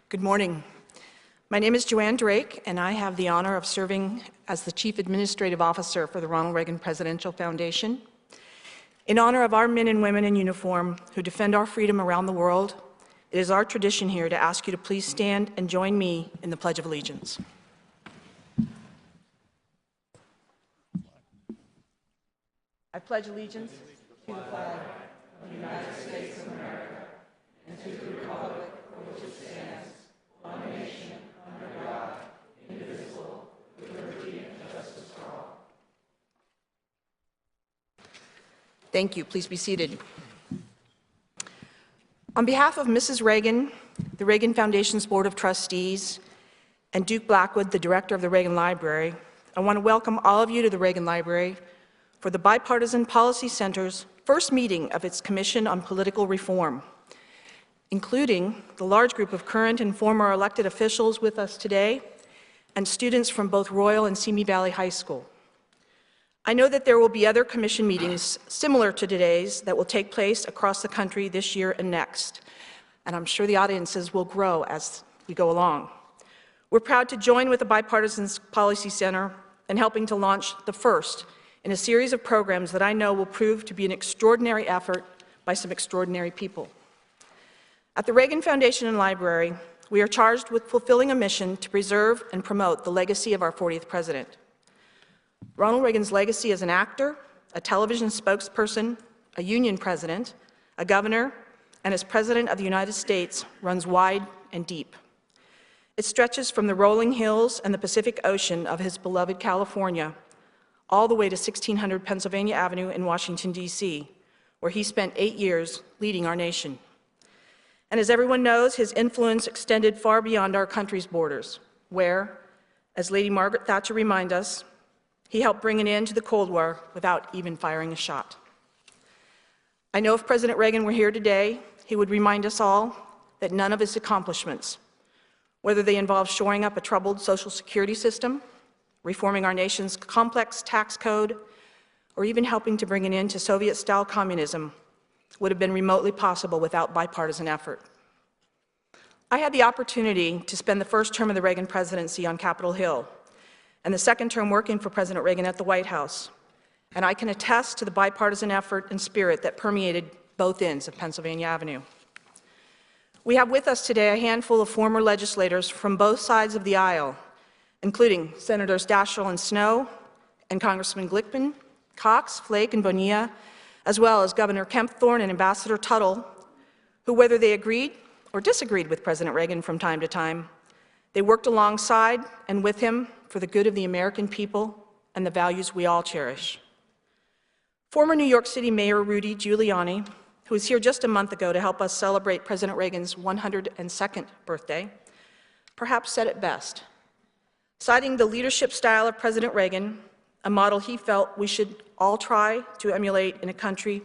Good morning. My name is Joanne Drake, and I have the honor of serving as the Chief Administrative Officer for the Ronald Reagan Presidential Foundation. In honor of our men and women in uniform who defend our freedom around the world, it is our tradition here to ask you to please stand and join me in the Pledge of Allegiance. I pledge allegiance to the flag of the United States of America and to the republic for which it stands, one nation, under God, indivisible, with liberty and justice for all. Thank you. Please be seated. On behalf of Mrs. Reagan, the Reagan Foundation's Board of Trustees, and Duke Blackwood, the Director of the Reagan Library, I want to welcome all of you to the Reagan Library for the Bipartisan Policy Center's first meeting of its Commission on Political Reform, including the large group of current and former elected officials with us today, and students from both Royal and Simi Valley High School. I know that there will be other commission meetings similar to today's that will take place across the country this year and next, and I'm sure the audiences will grow as we go along. We're proud to join with the Bipartisan Policy Center in helping to launch the first in a series of programs that I know will prove to be an extraordinary effort by some extraordinary people. At the Reagan Foundation and Library, we are charged with fulfilling a mission to preserve and promote the legacy of our 40th president. Ronald Reagan's legacy as an actor, a television spokesperson, a union president, a governor, and as President of the United States runs wide and deep. It stretches from the rolling hills and the Pacific Ocean of his beloved California all the way to 1600 Pennsylvania Avenue in Washington, D.C., where he spent 8 years leading our nation. And as everyone knows, his influence extended far beyond our country's borders, where, as Lady Margaret Thatcher reminded us, he helped bring an end to the Cold War without even firing a shot. I know if President Reagan were here today, he would remind us all that none of his accomplishments, whether they involve shoring up a troubled Social Security system, reforming our nation's complex tax code, or even helping to bring an end to Soviet-style communism, would have been remotely possible without bipartisan effort. I had the opportunity to spend the first term of the Reagan presidency on Capitol Hill and the second term working for President Reagan at the White House, and I can attest to the bipartisan effort and spirit that permeated both ends of Pennsylvania Avenue. We have with us today a handful of former legislators from both sides of the aisle, including Senators Daschle and Snowe, and Congressman Glickman, Cox, Flake, and Bonilla, as well as Governor Kempthorne and Ambassador Tuttle, who, whether they agreed or disagreed with President Reagan from time to time, they worked alongside and with him for the good of the American people and the values we all cherish. Former New York City Mayor Rudy Giuliani, who was here just a month ago to help us celebrate President Reagan's 102nd birthday, perhaps said it best, citing the leadership style of President Reagan, a model he felt we should all try to emulate in a country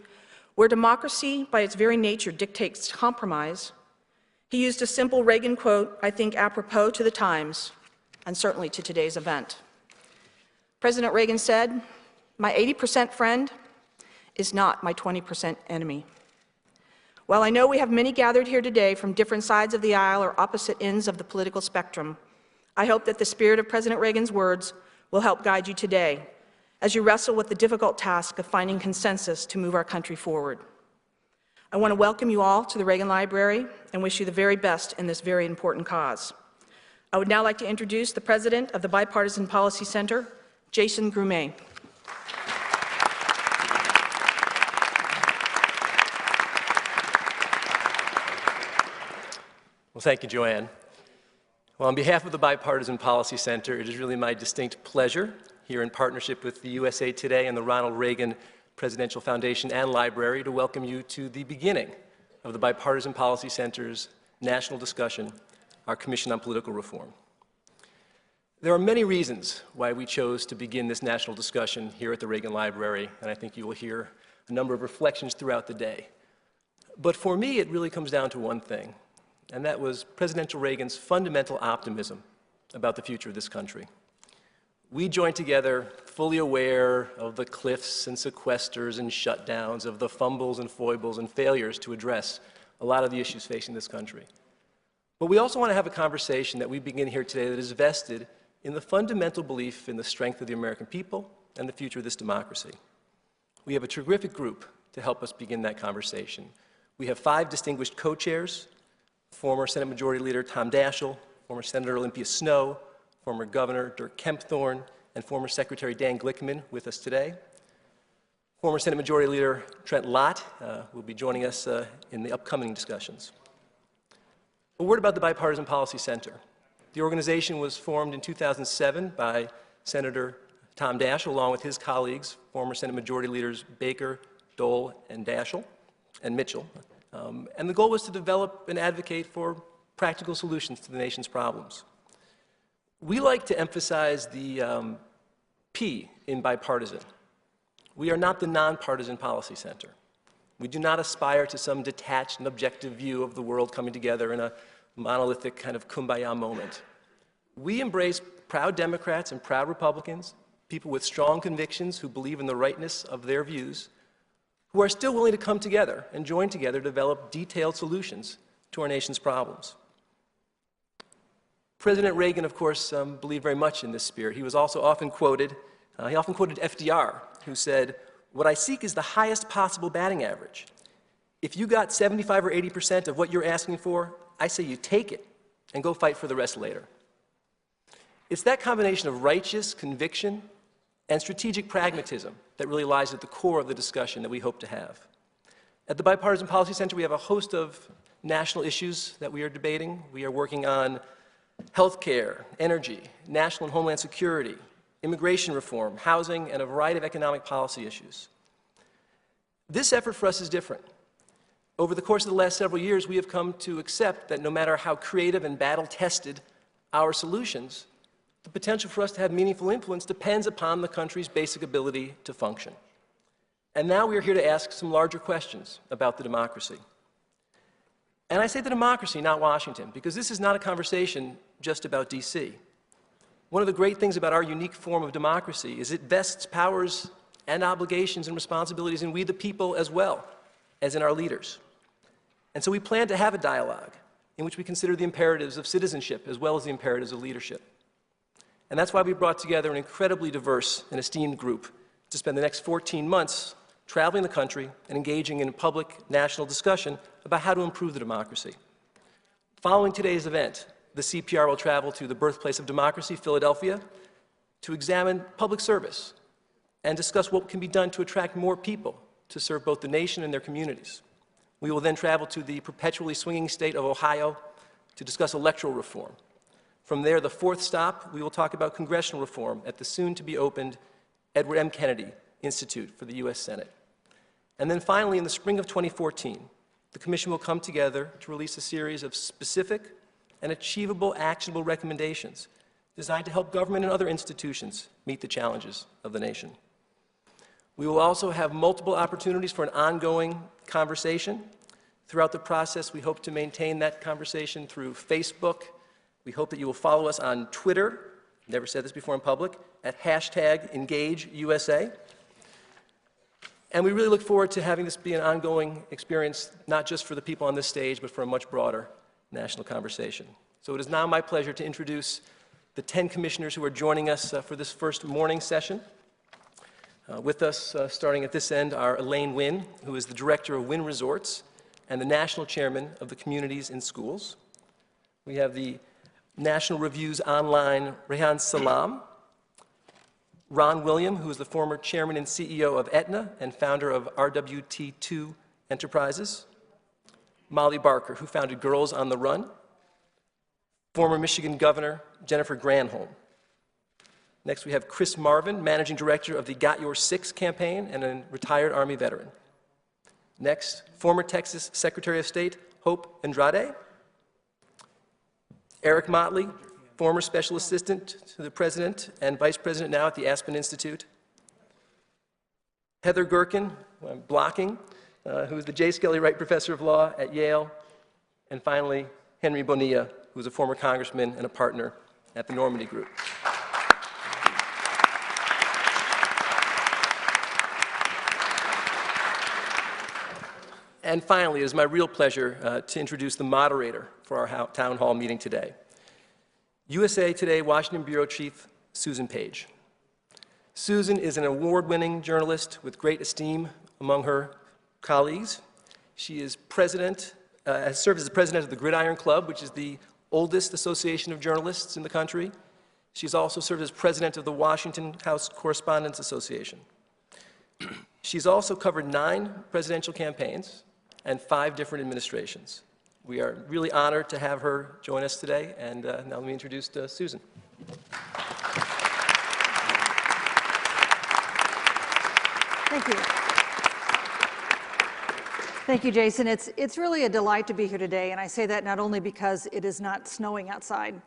where democracy, by its very nature, dictates compromise. He used a simple Reagan quote, I think apropos to the times, and certainly to today's event. President Reagan said, "My 80% friend is not my 20% enemy." While I know we have many gathered here today from different sides of the aisle or opposite ends of the political spectrum, I hope that the spirit of President Reagan's words will help guide you today as you wrestle with the difficult task of finding consensus to move our country forward. I want to welcome you all to the Reagan Library and wish you the very best in this very important cause. I would now like to introduce the President of the Bipartisan Policy Center, Jason Grumet. Well, thank you, Joanne. Well, on behalf of the Bipartisan Policy Center, it is really my distinct pleasure, here in partnership with the USA Today and the Ronald Reagan Presidential Foundation and Library, to welcome you to the beginning of the Bipartisan Policy Center's national discussion, our Commission on Political Reform. There are many reasons why we chose to begin this national discussion here at the Reagan Library, and I think you will hear a number of reflections throughout the day. But for me, it really comes down to one thing, and that was President Reagan's fundamental optimism about the future of this country. We joined together fully aware of the cliffs and sequesters and shutdowns, of the fumbles and foibles and failures to address a lot of the issues facing this country. But we also want to have a conversation that we begin here today that is vested in the fundamental belief in the strength of the American people and the future of this democracy. We have a terrific group to help us begin that conversation. We have 5 distinguished co-chairs: former Senate Majority Leader Tom Daschle, former Senator Olympia Snowe, former Governor Dirk Kempthorne, and former Secretary Dan Glickman with us today. Former Senate Majority Leader Trent Lott will be joining us in the upcoming discussions. A word about the Bipartisan Policy Center. The organization was formed in 2007 by Senator Tom Daschle, along with his colleagues, former Senate Majority Leaders Baker, Dole, and Daschle, and Mitchell. And the goal was to develop and advocate for practical solutions to the nation's problems. We like to emphasize the P in bipartisan. We are not the nonpartisan policy center. We do not aspire to some detached and objective view of the world coming together in a monolithic kind of kumbaya moment. We embrace proud Democrats and proud Republicans, people with strong convictions who believe in the rightness of their views, who are still willing to come together and join together to develop detailed solutions to our nation's problems. President Reagan, of course, believed very much in this spirit. He was also often quoted, FDR, who said, "What I seek is the highest possible batting average. If you got 75 or 80% of what you're asking for, I say you take it and go fight for the rest later." It's that combination of righteous conviction and strategic pragmatism that really lies at the core of the discussion that we hope to have. At the Bipartisan Policy Center, we have a host of national issues that we are debating. We are working on health care, energy, national and homeland security, immigration reform, housing, and a variety of economic policy issues. This effort for us is different. Over the course of the last several years, we have come to accept that no matter how creative and battle-tested our solutions, the potential for us to have meaningful influence depends upon the country's basic ability to function. And now we are here to ask some larger questions about the democracy. And I say the democracy, not Washington, because this is not a conversation just about D.C. One of the great things about our unique form of democracy is it vests powers and obligations and responsibilities in we the people as well as in our leaders. And so we plan to have a dialogue in which we consider the imperatives of citizenship as well as the imperatives of leadership. And that's why we brought together an incredibly diverse and esteemed group to spend the next 14 months traveling the country and engaging in public national discussion about how to improve the democracy. Following today's event, the CPR will travel to the birthplace of democracy, Philadelphia, to examine public service and discuss what can be done to attract more people to serve both the nation and their communities. We will then travel to the perpetually swinging state of Ohio to discuss electoral reform. From there, the 4th stop, we will talk about congressional reform at the soon-to-be-opened Edward M. Kennedy Institute for the U.S. Senate. And then finally, in the spring of 2014, the Commission will come together to release a series of specific and achievable, actionable recommendations designed to help government and other institutions meet the challenges of the nation. We will also have multiple opportunities for an ongoing conversation. Throughout the process, we hope to maintain that conversation through Facebook. We hope that you will follow us on Twitter, never said this before in public, at #EngageUSA. And we really look forward to having this be an ongoing experience, not just for the people on this stage, but for a much broader national conversation. So it is now my pleasure to introduce the 10 commissioners who are joining us for this first morning session. With us, starting at this end, are Elaine Wynn, who is the Director of Wynn Resorts and the National Chairman of the Communities in Schools. We have the National Review's online Rehan Salam, Ron William, who is the former Chairman and CEO of Aetna and founder of RWT2 Enterprises, Molly Barker, who founded Girls on the Run, former Michigan Governor Jennifer Granholm. Next, we have Chris Marvin, Managing Director of the Got Your Six campaign and a retired Army veteran. Next, former Texas Secretary of State Hope Andrade. Eric Motley, former Special Assistant to the President and Vice President now at the Aspen Institute. Heather Gerken, who I'm blocking, who is the J. Skelly Wright Professor of Law at Yale. And finally, Henry Bonilla, who is a former congressman and a partner at the Normandy Group. And finally, it is my real pleasure to introduce the moderator for our town hall meeting today. USA Today Washington Bureau Chief Susan Page. Susan is an award-winning journalist with great esteem among her colleagues. She is has served as the president of the Gridiron Club, which is the oldest association of journalists in the country. She's also served as president of the Washington House Correspondents Association. She's also covered 9 presidential campaigns and 5 different administrations. We are really honored to have her join us today, and now let me introduce Susan. Thank you. Thank you, Jason. It's really a delight to be here today, and I say that not only because it is not snowing outside,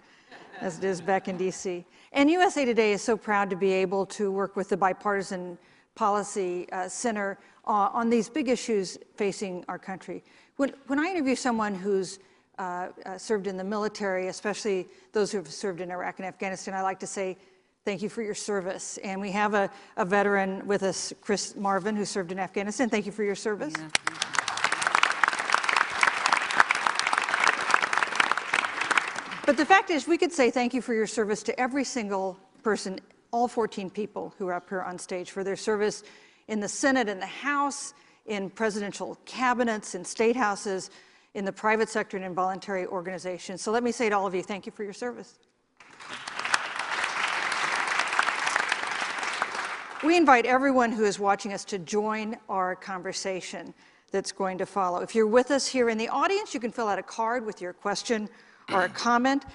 as it is back in D.C. And USA Today is so proud to be able to work with the Bipartisan Policy Center on these big issues facing our country. When I interview someone who's served in the military, especially those who have served in Iraq and Afghanistan, I like to say, thank you for your service. And we have a veteran with us, Chris Marvin, who served in Afghanistan. Thank you for your service. Yeah. But the fact is, we could say thank you for your service to every single person, all 14 people who are up here on stage, for their service in the Senate and the House, in presidential cabinets, in state houses, in the private sector, and in voluntary organizations. So let me say to all of you, thank you for your service. We invite everyone who is watching us to join our conversation that's going to follow. If you're with us here in the audience, you can fill out a card with your question or a comment.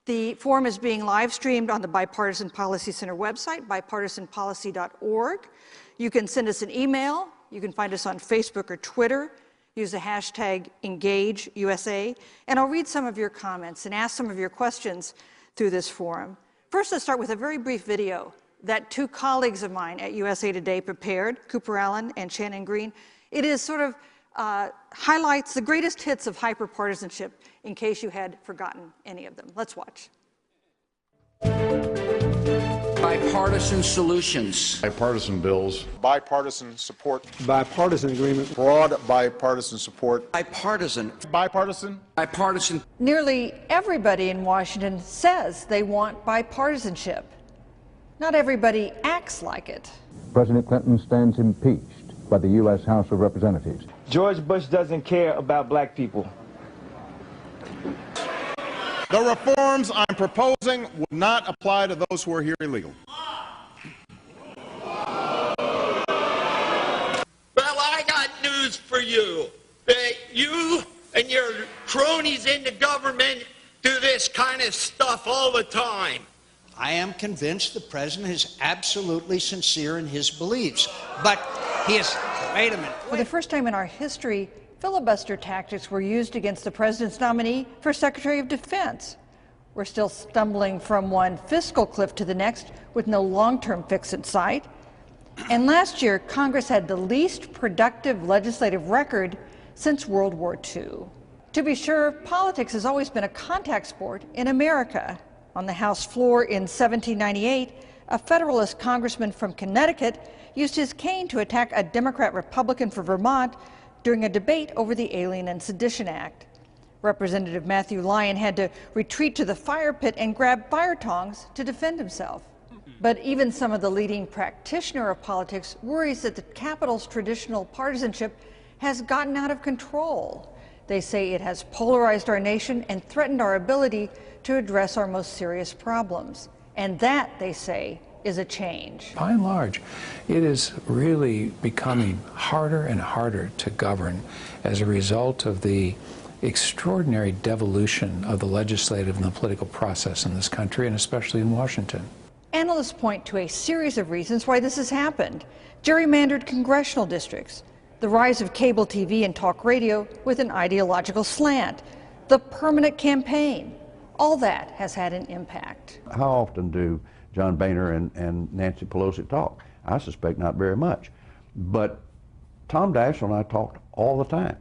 The forum is being live streamed on the Bipartisan Policy Center website, bipartisanpolicy.org. You can send us an email. You can find us on Facebook or Twitter. Use the hashtag EngageUSA. And I'll read some of your comments and ask some of your questions through this forum. First, let's start with a very brief video that 2 colleagues of mine at USA Today prepared, Cooper Allen and Shannon Green. It is sort of highlights the greatest hits of hyperpartisanship, in case you had forgotten any of them. Let's watch. Bipartisan solutions. Bipartisan bills. Bipartisan support. Bipartisan agreement. Broad bipartisan support. Bipartisan. Bipartisan. Bipartisan. Nearly everybody in Washington says they want bipartisanship. Not everybody acts like it. President Clinton stands impeached by the U.S. House of Representatives. George Bush doesn't care about black people. The reforms I'm proposing would not apply to those who are here illegal. Well, I got news for you. That you and your cronies in the government do this kind of stuff all the time. I am convinced the president is absolutely sincere in his beliefs, but he is, wait a minute. For the first time in our history, filibuster tactics were used against the president's nominee for Secretary of Defense. We're still stumbling from one fiscal cliff to the next with no long-term fix in sight. And last year, Congress had the least productive legislative record since World War II. To be sure, politics has always been a contact sport in America. On the House floor in 1798, a Federalist congressman from Connecticut used his cane to attack a Democrat-Republican from Vermont during a debate over the Alien and Sedition Act. Representative Matthew Lyon had to retreat to the fire pit and grab fire tongs to defend himself. But even some of the leading practitioner of politics worries that the Capitol's traditional partisanship has gotten out of control. They say it has polarized our nation and threatened our ability to address our most serious problems. And that, they say, is a change. By and large, it is really becoming harder and harder to govern as a result of the extraordinary devolution of the legislative and the political process in this country, and especially in Washington. Analysts point to a series of reasons why this has happened. Gerrymandered congressional districts, the rise of cable TV and talk radio with an ideological slant, the permanent campaign. All that has had an impact. How often do John Boehner and Nancy Pelosi talk? I suspect not very much. But Tom Daschle and I talked all the time.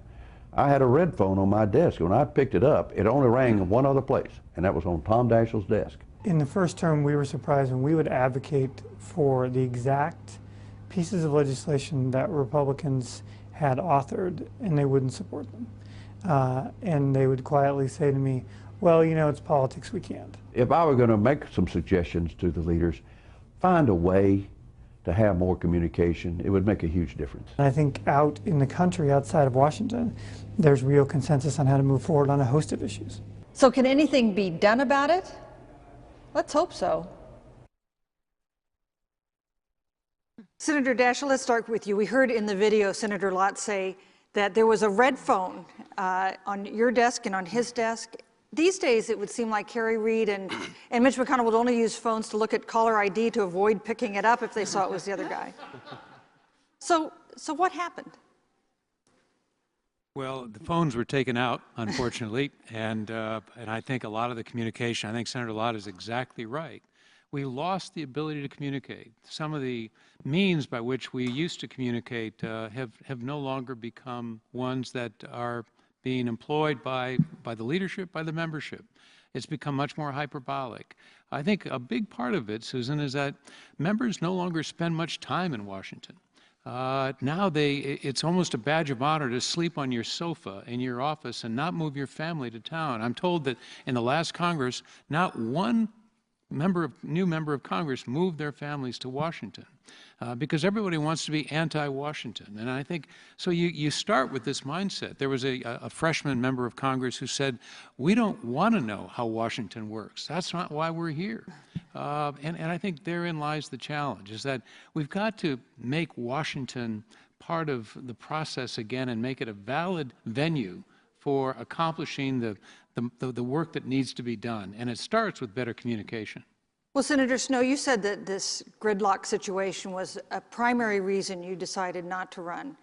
I had a red phone on my desk. When I picked it up, it only rang in one other place, and that was on Tom Daschle's desk. In the first term, we were surprised when we would advocate for the exact pieces of legislation that Republicans had authored, and they wouldn't support them. And they would quietly say to me, well, you know, it's politics, we can't. If I were going to make some suggestions to the leaders, find a way to have more communication. It would make a huge difference. And I think out in the country, outside of Washington, there's real consensus on how to move forward on a host of issues. So can anything be done about it? Let's hope so. Senator Daschle, let's start with you. We heard in the video Senator Lott say that there was a red phone on your desk and on his desk. These days, it would seem like Harry Reid and Mitch McConnell would only use phones to look at caller ID to avoid picking it up if they saw it was the other guy. So what happened? Well, the phones were taken out, unfortunately, and I think a lot of the communication, I think Senator Lott is exactly right. We lost the ability to communicate. Some of the means by which we used to communicate have no longer become ones that are being employed by the leadership, by the membership. It's become much more hyperbolic. I think a big part of it, Susan, is that members no longer spend much time in Washington. Now it's almost a badge of honor to sleep on your sofa in your office and not move your family to town. I'm told that in the last Congress, not one new member of Congress moved their families to Washington because everybody wants to be anti-Washington. And I think, so you start with this mindset. There was a freshman member of Congress who said, we don't want to know how Washington works. That's not why we're here. And I think therein lies the challenge, is that we've got to make Washington part of the process again and make it a valid venue for accomplishing the work that needs to be done. And it starts with better communication. Well, Senator Snowe, you said that this gridlock situation was a primary reason you decided not to run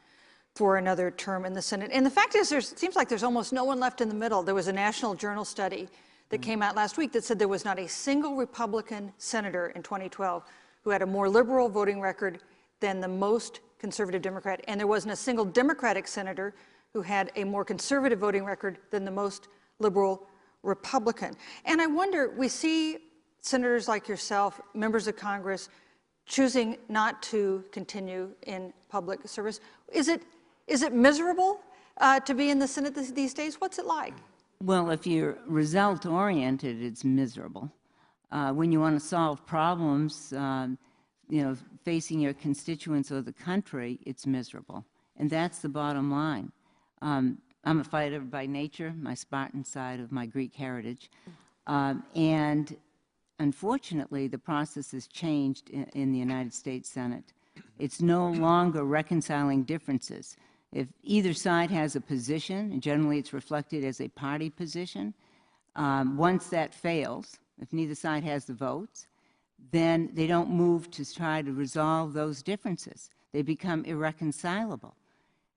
for another term in the Senate. And the fact is, it seems like there's almost no one left in the middle. There was a National Journal study that came out last week that said there was not a single Republican senator in 2012 who had a more liberal voting record than the most conservative Democrat. And there wasn't a single Democratic senator who had a more conservative voting record than the most liberal Republican. And I wonder, we see senators like yourself, members of Congress, choosing not to continue in public service. Is it miserable to be in the Senate these days? What's it like? Well, if you're result-oriented, it's miserable. When you want to solve problems, facing your constituents or the country, it's miserable. And that's the bottom line. I'm a fighter by nature, my Spartan side of my Greek heritage. And unfortunately, the process has changed in the United States Senate. It's no longer reconciling differences. If either side has a position, and generally it's reflected as a party position, once that fails, if neither side has the votes, then they don't move to try to resolve those differences. They become irreconcilable.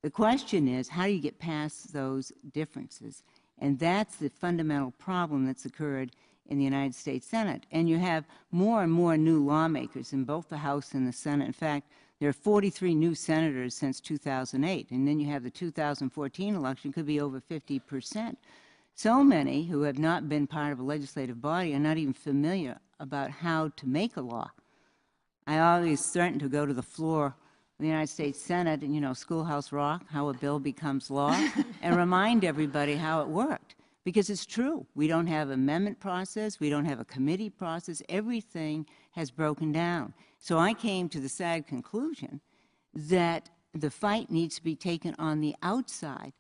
The question is, how do you get past those differences? And that's the fundamental problem that's occurred in the United States Senate. And you have more and more new lawmakers in both the House and the Senate. In fact, there are 43 new senators since 2008. And then you have the 2014 election, could be over 50%. So many who have not been part of a legislative body are not even familiar about how to make a law. I always threaten to go to the floor of the United States Senate and, Schoolhouse Rock, how a bill becomes law, and remind everybody how it worked. Because it's true. We don't have an amendment process. We don't have a committee process. Everything has broken down. So I came to the sad conclusion that the fight needs to be taken on the outside.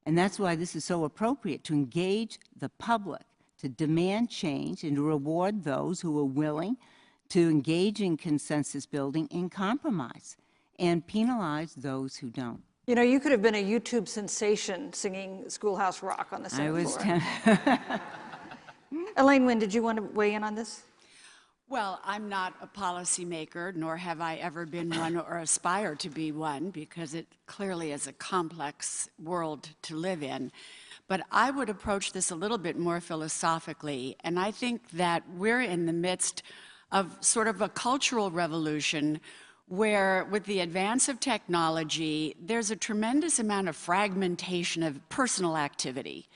And that's why this is so appropriate, to engage the public, to demand change, and to reward those who are willing to engage in consensus building and compromise, and penalize those who don't. You could have been a YouTube sensation singing Schoolhouse Rock on the Senate floor. Elaine Wynn, did you want to weigh in on this? Well, I'm not a policymaker, nor have I ever been one or aspire to be one, because it clearly is a complex world to live in. But I would approach this a little bit more philosophically, and I think that we're in the midst of sort of a cultural revolution where, with the advance of technology, there's a tremendous amount of fragmentation of personal activity.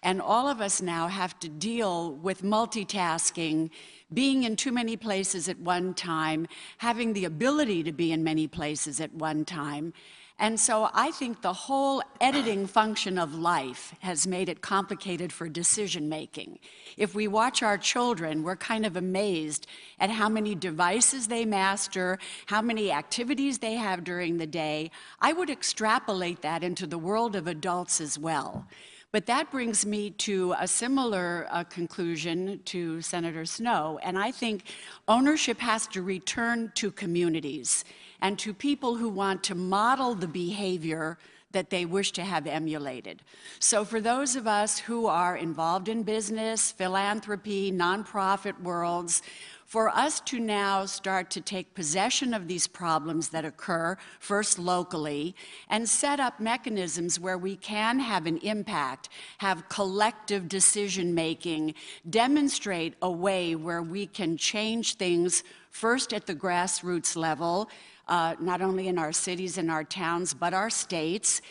And all of us now have to deal with multitasking, being in too many places at one time, having the ability to be in many places at one time. And so I think the whole editing function of life has made it complicated for decision making. If we watch our children, we're kind of amazed at how many devices they master, how many activities they have during the day. I would extrapolate that into the world of adults as well. But that brings me to a similar conclusion to Senator Snowe, and I think ownership has to return to communities and to people who want to model the behavior that they wish to have emulated. So for those of us who are involved in business, philanthropy, nonprofit worlds, for us to now start to take possession of these problems that occur, first locally, and set up mechanisms where we can have an impact, have collective decision-making, demonstrate a way where we can change things first at the grassroots level, not only in our cities and our towns, but our states.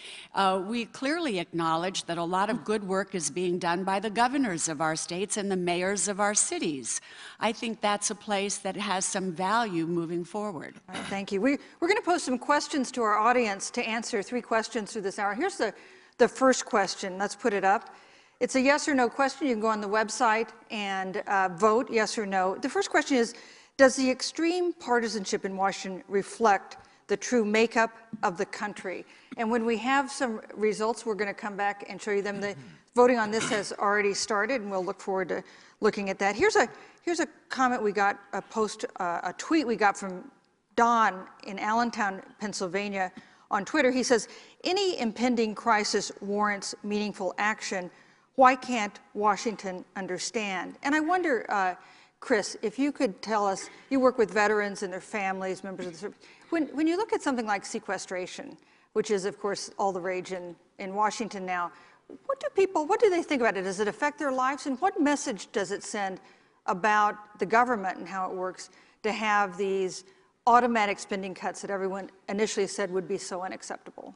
We clearly acknowledge that a lot of good work is being done by the governors of our states and the mayors of our cities. I think that's a place that has some value moving forward. All right, thank you. We're going to pose some questions to our audience to answer 3 questions through this hour. Here's the first question. Let's put it up. It's a yes or no question. You can go on the website and vote yes or no. The first question is, does the extreme partisanship in Washington reflect the true makeup of the country? And when we have some results, we're going to come back and show you them. The voting on this has already started, and we'll look forward to looking at that. Here's a comment we got, a tweet we got from Don in Allentown, Pennsylvania on Twitter. He says, any impending crisis warrants meaningful action. Why can't Washington understand? And I wonder, Chris, if you could tell us, you work with veterans and their families, members of the service. When you look at something like sequestration, which is, of course, all the rage in Washington now, what do they think about it? Does it affect their lives? And what message does it send about the government and how it works to have these automatic spending cuts that everyone initially said would be so unacceptable?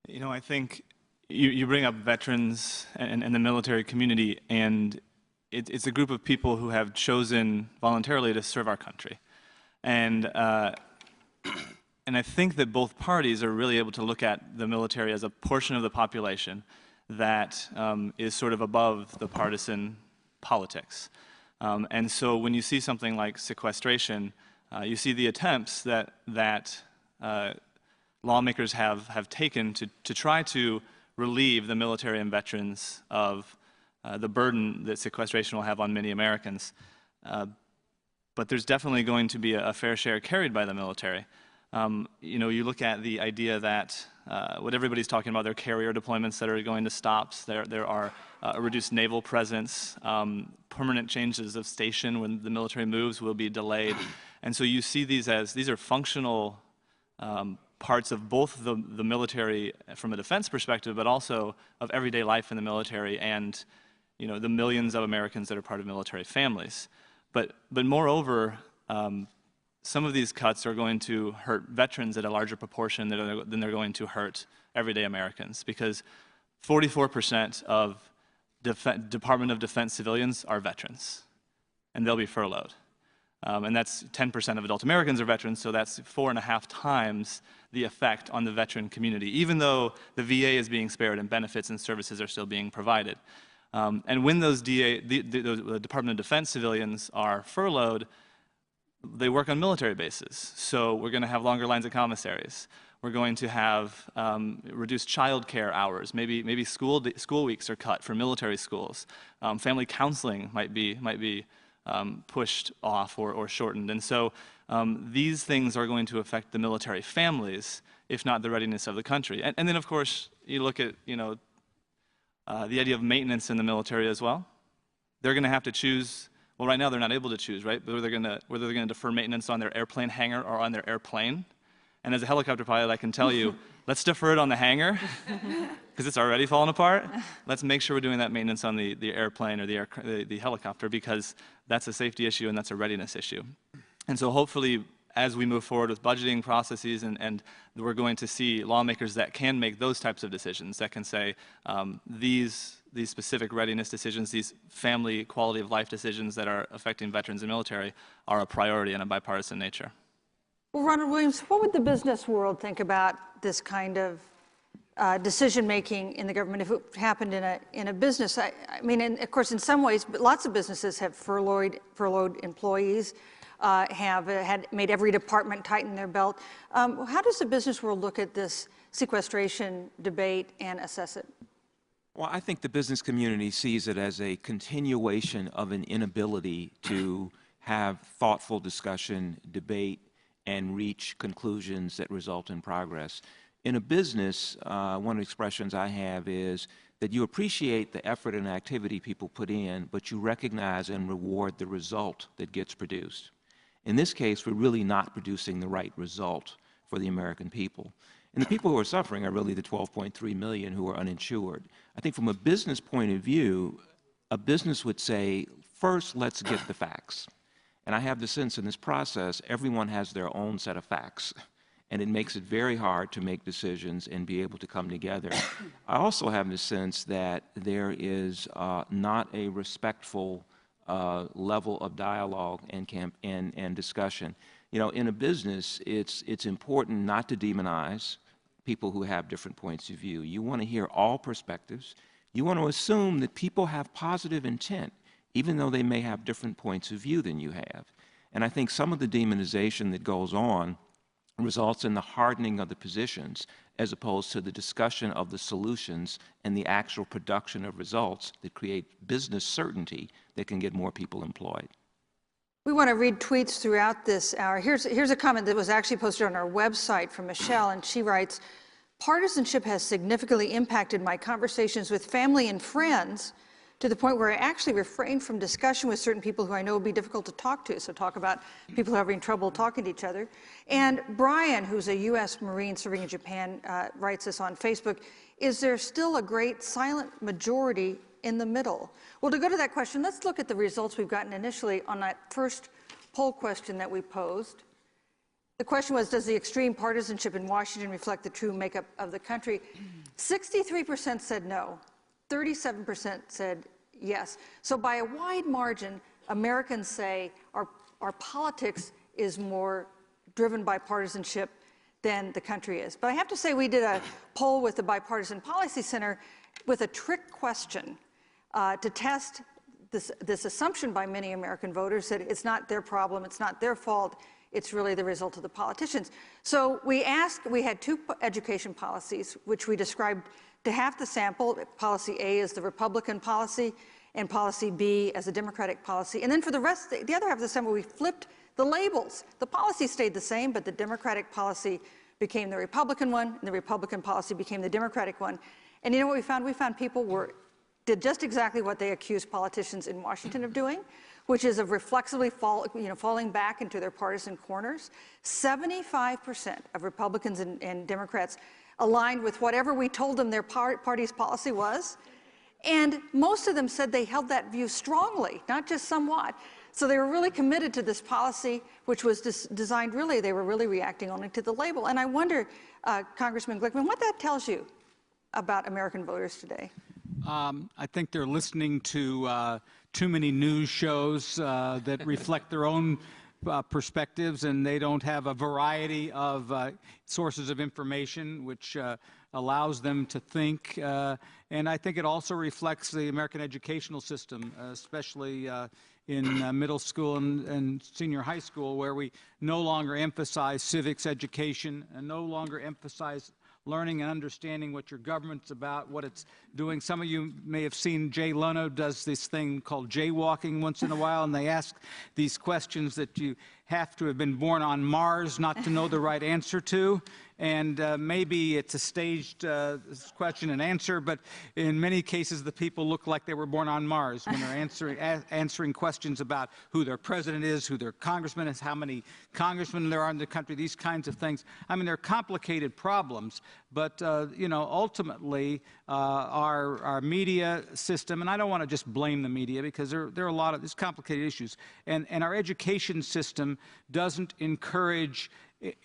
You know, I think you bring up veterans and the military community, and it's a group of people who have chosen voluntarily to serve our country. And I think that both parties are really able to look at the military as a portion of the population that is sort of above the partisan politics. And so when you see something like sequestration, you see the attempts that lawmakers have taken to try to relieve the military and veterans of the burden that sequestration will have on many Americans. But there's definitely going to be a fair share carried by the military. You know, you look at the idea that what everybody's talking about, there are carrier deployments that are going to stop. There are a reduced naval presence. Permanent changes of station when the military moves will be delayed. And so you see these are functional parts of both the military from a defense perspective, but also of everyday life in the military and, you know, the millions of Americans that are part of military families. But moreover, some of these cuts are going to hurt veterans at a larger proportion than they're going to hurt everyday Americans, because 44% of Department of Defense civilians are veterans, and they'll be furloughed. And that's 10% of adult Americans are veterans, so that's 4.5 times the effect on the veteran community, even though the VA is being spared and benefits and services are still being provided. And when those the Department of Defense civilians are furloughed, they work on military bases. So we're going to have longer lines of commissaries. We're going to have reduced child care hours. Maybe school weeks are cut for military schools. Family counseling might be pushed off or shortened. And so these things are going to affect the military families, if not the readiness of the country. And then, of course, you look at, you know, the idea of maintenance in the military as well. They're going to have to choose. Well, right now they're not able to choose, right? Whether they're going to defer maintenance on their airplane hangar or on their airplane. And as a helicopter pilot, I can tell you, let's defer it on the hangar because it's already falling apart. Let's make sure we're doing that maintenance on the airplane or the helicopter, because that's a safety issue and that's a readiness issue. And so hopefully, as we move forward with budgeting processes, and we're going to see lawmakers that can make those types of decisions, that can say these specific readiness decisions, these family quality of life decisions that are affecting veterans and military are a priority in a bipartisan nature. Well, Ronald Williams, what would the business world think about this kind of decision-making in the government if it happened in a business? I mean, of course, in some ways, but lots of businesses have furloughed employees, have made every department tighten their belt. How does the business world look at this sequestration debate and assess it? Well, I think the business community sees it as a continuation of an inability to have thoughtful discussion, debate, and reach conclusions that result in progress. In a business, one of the expressions I have is that you appreciate the effort and activity people put in, but you recognize and reward the result that gets produced. In this case, we're really not producing the right result for the American people. And the people who are suffering are really the 12.3 million who are uninsured. I think from a business point of view, a business would say, first, let's get the facts. And I have the sense in this process, everyone has their own set of facts. And it makes it very hard to make decisions and be able to come together. I also have the sense that there is not a respectful level of dialogue and discussion. You know, in a business, it's important not to demonize people who have different points of view. You want to hear all perspectives. You want to assume that people have positive intent, even though they may have different points of view than you have. And I think some of the demonization that goes on results in the hardening of the positions as opposed to the discussion of the solutions and the actual production of results that create business certainty that can get more people employed. We want to read tweets throughout this hour. Here's a comment that was actually posted on our website from Michelle, and she writes, "Partisanship has significantly impacted my conversations with family and friends to the point where I actually refrain from discussion with certain people who I know will be difficult to talk to." So talk about people having trouble talking to each other. And Brian, who's a U.S. Marine serving in Japan, writes us on Facebook, "Is there still a great silent majority in the middle?" Well, to go to that question, let's look at the results we've gotten initially on that first poll question that we posed. The question was, does the extreme partisanship in Washington reflect the true makeup of the country? 63% said no. 37% said yes. So by a wide margin, Americans say our politics is more driven by partisanship than the country is. But I have to say we did a poll with the Bipartisan Policy Center with a trick question to test this assumption by many American voters that it's not their problem, it's not their fault, it's really the result of the politicians. So we had two education policies, which we described to half the sample. Policy A is the Republican policy, and policy B as a Democratic policy. And then for the rest, the other half of the sample, we flipped the labels. The policy stayed the same, but the Democratic policy became the Republican one, and the Republican policy became the Democratic one. And you know what we found? We found people did just exactly what they accused politicians in Washington of doing, which is of reflexively falling back into their partisan corners. 75% of Republicans and Democrats aligned with whatever we told them their party's policy was. And most of them said they held that view strongly, not just somewhat. So they were really committed to this policy, which was designed really, they were really reacting only to the label. And I wonder, Congressman Glickman, what that tells you about American voters today. I think they're listening to too many news shows that reflect their own perspectives, and they don't have a variety of sources of information which allows them to think. And I think it also reflects the American educational system, especially in middle school and senior high school, where we no longer emphasize civics education and no longer emphasize learning and understanding what your government's about, what it's doing. Some of you may have seen Jay Leno does this thing called jaywalking once in a while, and they ask these questions that you have to have been born on Mars not to know the right answer to. And maybe it's a staged question and answer, but in many cases the people look like they were born on Mars when they're answering questions about who their president is, who their congressman is, how many congressmen there are in the country, these kinds of things. I mean, they're complicated problems, but you know, ultimately our media system, and I don't want to just blame the media because there are a lot of these complicated issues, and our education system doesn't encourage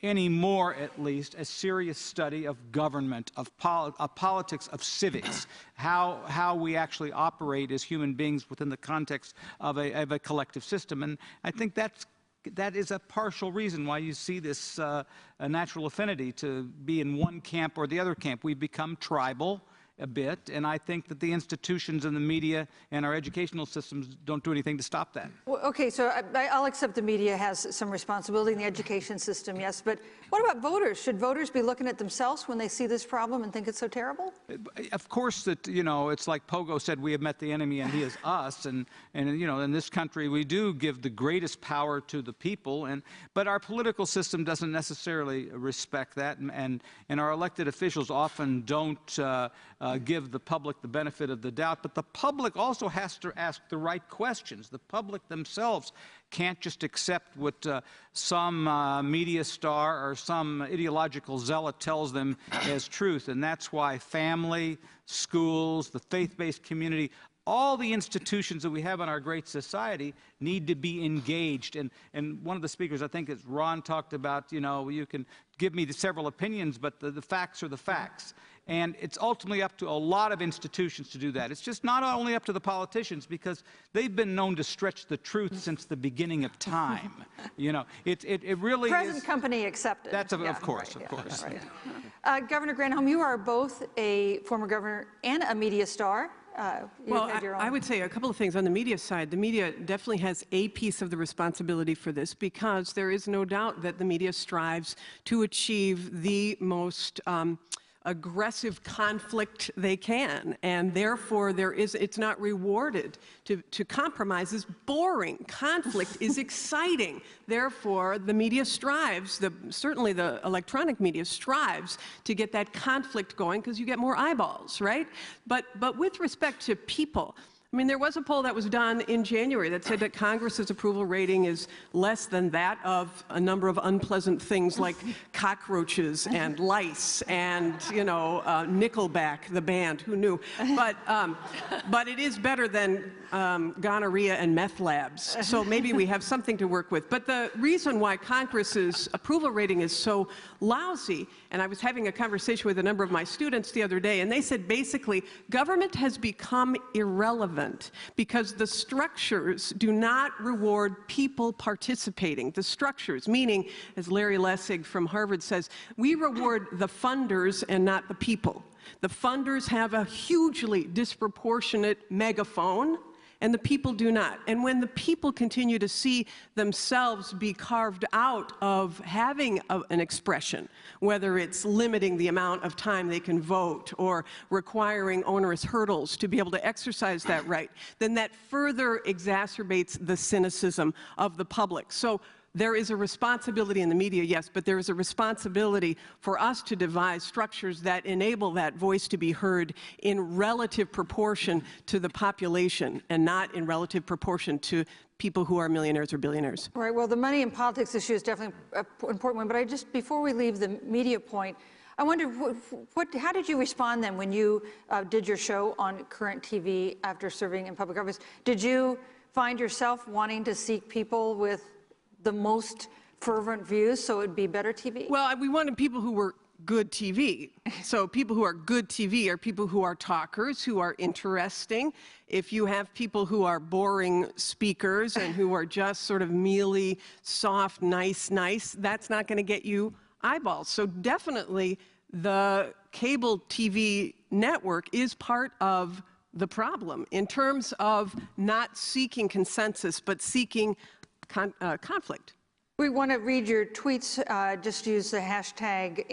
anymore, at least, a serious study of government, of politics, of civics, how we actually operate as human beings within the context of a collective system. And I think that's that is a partial reason why you see this a natural affinity to be in one camp or the other camp. We've become tribal a bit, and I think that the institutions and the media and our educational systems don't do anything to stop that. Well, okay, so I'll accept the media has some responsibility in the education system, yes, but what about voters? Should voters be looking at themselves when they see this problem and think it's so terrible? Of course, that, you know, it's like Pogo said, we have met the enemy and he is us, and you know, in this country we do give the greatest power to the people, but our political system doesn't necessarily respect that, and our elected officials often don't give the public the benefit of the doubt, but the public also has to ask the right questions. The public themselves can't just accept what some media star or some ideological zealot tells them as truth, and that's why family, schools, the faith-based community, all the institutions that we have in our great society need to be engaged. And one of the speakers, I think as Ron talked about, you know, you can give me several opinions, but the facts are the facts. And it's ultimately up to a lot of institutions to do that. It's just not only up to the politicians, because they've been known to stretch the truth since the beginning of time. You know, it really Present is. company accepted. That's yeah, of course, right, of course. Right. Governor Granholm, you are both a former governor and a media star. Well, I would say a couple of things on the media side. The media definitely has a piece of the responsibility for this, because there is no doubt that the media strives to achieve the most aggressive conflict they can, and therefore it's not rewarded. To compromise is boring. Conflict is exciting. Therefore, the media strives, certainly the electronic media strives to get that conflict going, because you get more eyeballs, right? But with respect to people, I mean, there was a poll that was done in January that said that Congress's approval rating is less than that of a number of unpleasant things like cockroaches and lice and, you know, Nickelback, the band, who knew? But it is better than gonorrhea and meth labs, so maybe we have something to work with. But the reason why Congress's approval rating is so lousy, and I was having a conversation with a number of my students the other day, and they said basically government has become irrelevant because the structures do not reward people participating. The structures, meaning, as Larry Lessig from Harvard says, we reward the funders and not the people. The funders have a hugely disproportionate megaphone, and the people do not. And when the people continue to see themselves be carved out of having an expression, whether it's limiting the amount of time they can vote or requiring onerous hurdles to be able to exercise that right, then that further exacerbates the cynicism of the public. So there is a responsibility in the media, yes, but there is a responsibility for us to devise structures that enable that voice to be heard in relative proportion to the population and not in relative proportion to people who are millionaires or billionaires. Right, well, the money in politics issue is definitely an important one, but before we leave the media point, I wonder, how did you respond then when you did your show on Current TV after serving in public office? Did you find yourself wanting to seek people with the most fervent views so it'd be better TV? Well, we wanted people who were good TV. So people who are good TV are people who are talkers, who are interesting. If you have people who are boring speakers and who are just sort of mealy, soft, nice, that's not going to get you eyeballs. So definitely the cable TV network is part of the problem in terms of not seeking consensus, but seeking conflict. We want to read your tweets. Just use the hashtag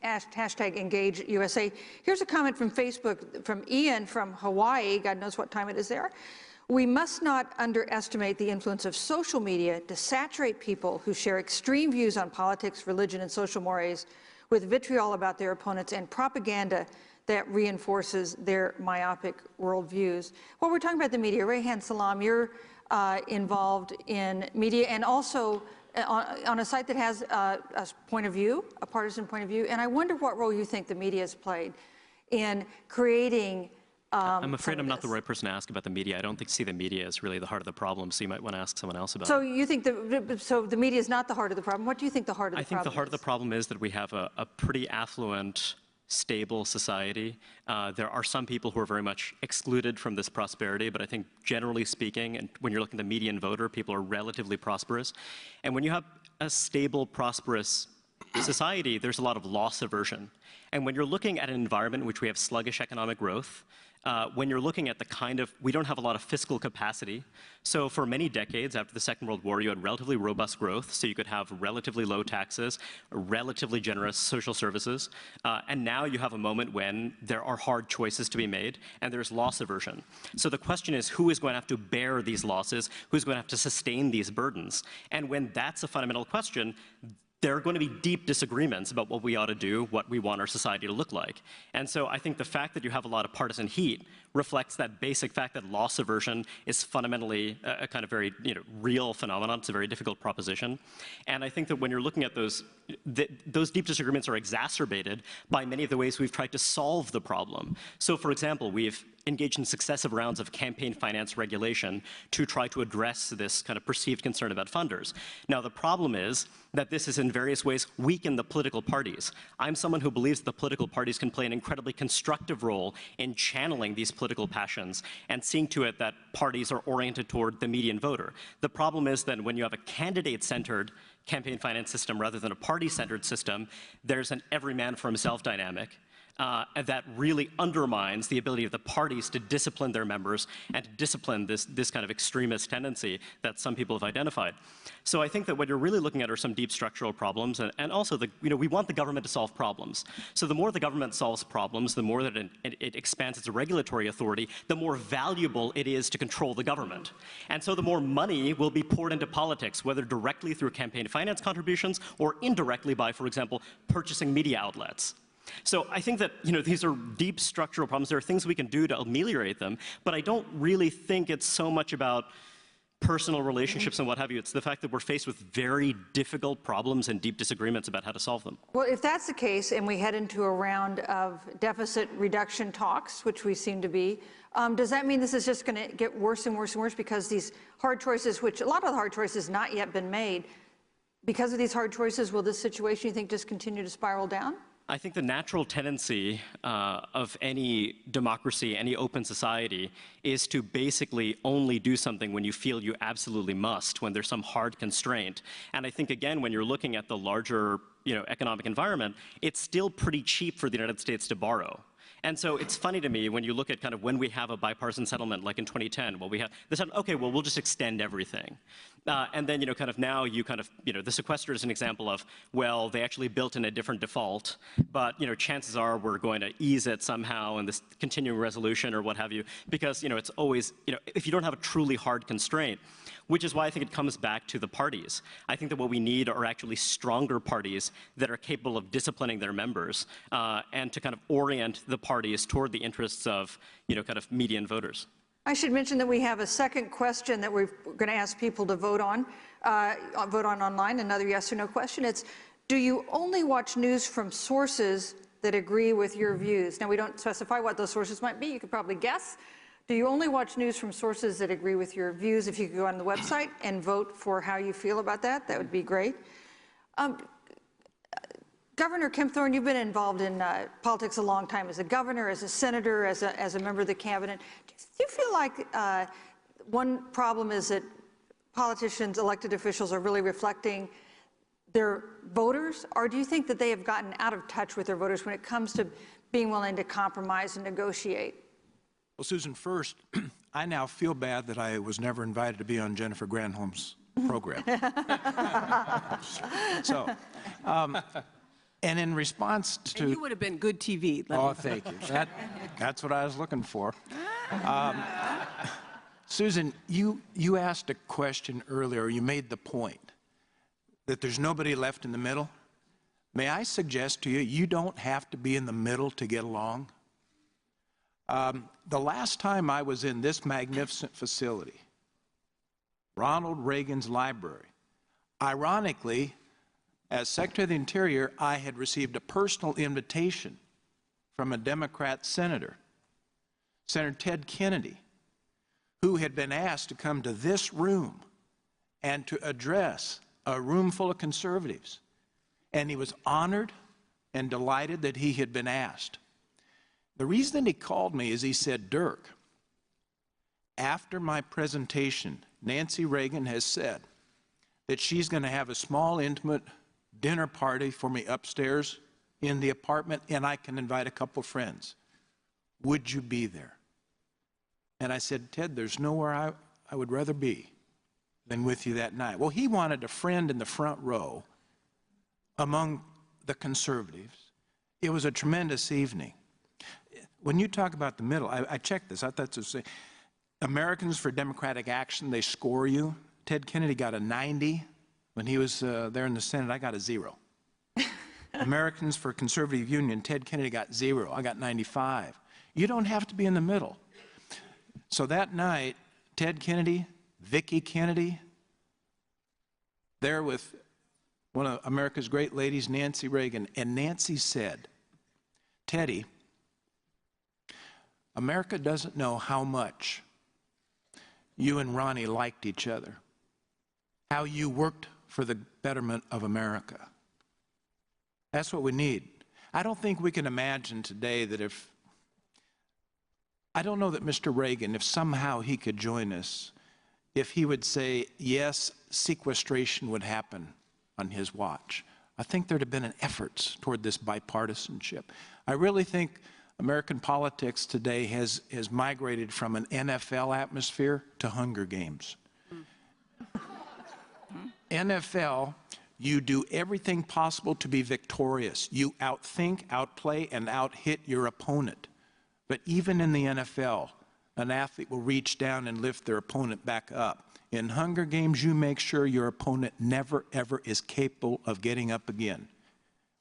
#EngageUSA. Here's a comment from Facebook from Ian from Hawaii. God knows what time it is there. We must not underestimate the influence of social media to saturate people who share extreme views on politics, religion, and social mores with vitriol about their opponents and propaganda that reinforces their myopic worldviews. Well, we're talking about the media. Rayhan Salam, you're involved in media and also on a site that has a point of view, a partisan point of view. And I wonder what role you think the media has played in creating I'm afraid I'm not the right person to ask about the media. I don't see the media as really the heart of the problem, so you might want to ask someone else about it. So you think the media is not the heart of the problem? What do you think the heart of the problem is? I think the heart of the problem is that we have a pretty affluent stable society. There are some people who are very much excluded from this prosperity, but I think generally speaking, and when you're looking at the median voter, people are relatively prosperous. And when you have a stable, prosperous society, there's a lot of loss aversion. And when you're looking at an environment in which we have sluggish economic growth, when you're looking at the kind of, we don't have a lot of fiscal capacity. So for many decades after the Second World War, you had relatively robust growth, so you could have relatively low taxes, relatively generous social services. And now you have a moment when there are hard choices to be made, and there's loss aversion. So the question is, who is going to have to bear these losses? Who's going to have to sustain these burdens? And when that's a fundamental question, there are going to be deep disagreements about what we ought to do, what we want our society to look like. And so I think the fact that you have a lot of partisan heat reflects that basic fact that loss aversion is fundamentally a kind of very real phenomenon. It's a very difficult proposition. And I think that when you're looking at those deep disagreements are exacerbated by many of the ways we've tried to solve the problem. So for example, we've engaged in successive rounds of campaign finance regulation to try to address this kind of perceived concern about funders. Now, the problem is that this has in various ways weakened the political parties. I'm someone who believes the political parties can play an incredibly constructive role in channeling these political passions and seeing to it that parties are oriented toward the median voter. The problem is that when you have a candidate-centered campaign finance system rather than a party-centered system, there's an every man for himself dynamic. And that really undermines the ability of the parties to discipline their members and to discipline this kind of extremist tendency that some people have identified. So I think that what you're really looking at are some deep structural problems, and also we want the government to solve problems. So the more the government solves problems, the more that it expands its regulatory authority, the more valuable it is to control the government. And so the more money will be poured into politics, whether directly through campaign finance contributions or indirectly by, for example, purchasing media outlets. So I think that these are deep structural problems. There are things we can do to ameliorate them, but I don't really think it's so much about personal relationships and what have you. It's the fact that we're faced with very difficult problems and deep disagreements about how to solve them. Well, if that's the case, and we head into a round of deficit reduction talks, which we seem to be, does that mean this is just going to get worse and worse and worse because these hard choices, which a lot of the hard choices not yet been made, because of these hard choices, will this situation, you think, just continue to spiral down? I think the natural tendency of any democracy, any open society, is to basically only do something when you feel you absolutely must, when there's some hard constraint. And I think, again, when you're looking at the larger economic environment, it's still pretty cheap for the United States to borrow. And so it's funny to me when you look at kind of when we have a bipartisan settlement, like in 2010, well, we have they said, okay, well, we'll just extend everything. And then, kind of now you kind of, the sequester is an example of, well, they actually built in a different default, but, chances are we're going to ease it somehow in this continuing resolution or what have you, because, it's always, if you don't have a truly hard constraint, which is why I think it comes back to the parties. I think that what we need are actually stronger parties that are capable of disciplining their members and to kind of orient the parties toward the interests of, kind of median voters. I should mention that we have a second question that we're going to ask people to vote on online, another yes or no question. It's, do you only watch news from sources that agree with your views? Now, we don't specify what those sources might be. You could probably guess. Do you only watch news from sources that agree with your views? If you could go on the website and vote for how you feel about that, that would be great. Governor Kempthorne, you've been involved in politics a long time as a governor, as a senator, as a member of the cabinet. Do you feel like one problem is that politicians, elected officials, are really reflecting their voters, or do you think that they have gotten out of touch with their voters when it comes to being willing to compromise and negotiate? Well, Susan, first, I now feel bad that I was never invited to be on Jennifer Granholm's program. So, and in response to... And you would have been good TV. Oh, thank you. That's what I was looking for. Susan, you asked a question earlier. You made the point that there's nobody left in the middle. May I suggest to you, you don't have to be in the middle to get along. The last time I was in this magnificent facility, Ronald Reagan's library, ironically, as Secretary of the Interior, I had received a personal invitation from a Democrat senator, Senator Ted Kennedy, who had been asked to come to this room and to address a room full of conservatives. And he was honored and delighted that he had been asked. The reason he called me is he said, Dirk, after my presentation, Nancy Reagan has said that she's going to have a small, intimate dinner party for me upstairs in the apartment, and I can invite a couple friends. Would you be there? And I said, Ted, there's nowhere I would rather be than with you that night. Well, he wanted a friend in the front row among the conservatives. It was a tremendous evening. When you talk about the middle, I checked this. I thought to say, Americans for Democratic Action, they score you. Ted Kennedy got a 90 when he was there in the Senate. I got a 0. Americans for Conservative Union, Ted Kennedy got 0. I got 95. You don't have to be in the middle. So that night, Ted Kennedy, Vicki Kennedy, there with one of America's great ladies, Nancy Reagan, and Nancy said, Teddy, America doesn't know how much you and Ronnie liked each other, how you worked for the betterment of America. That's what we need. I don't think we can imagine today that I don't know that Mr. Reagan, if somehow he could join us, if he would say, yes, sequestration would happen on his watch. I think there'd have been an effort toward this bipartisanship. I really think American politics today has migrated from an NFL atmosphere to Hunger Games. NFL, you do everything possible to be victorious. You outthink, outplay, and outhit your opponent. But even in the NFL, an athlete will reach down and lift their opponent back up. In Hunger Games, you make sure your opponent never, ever is capable of getting up again.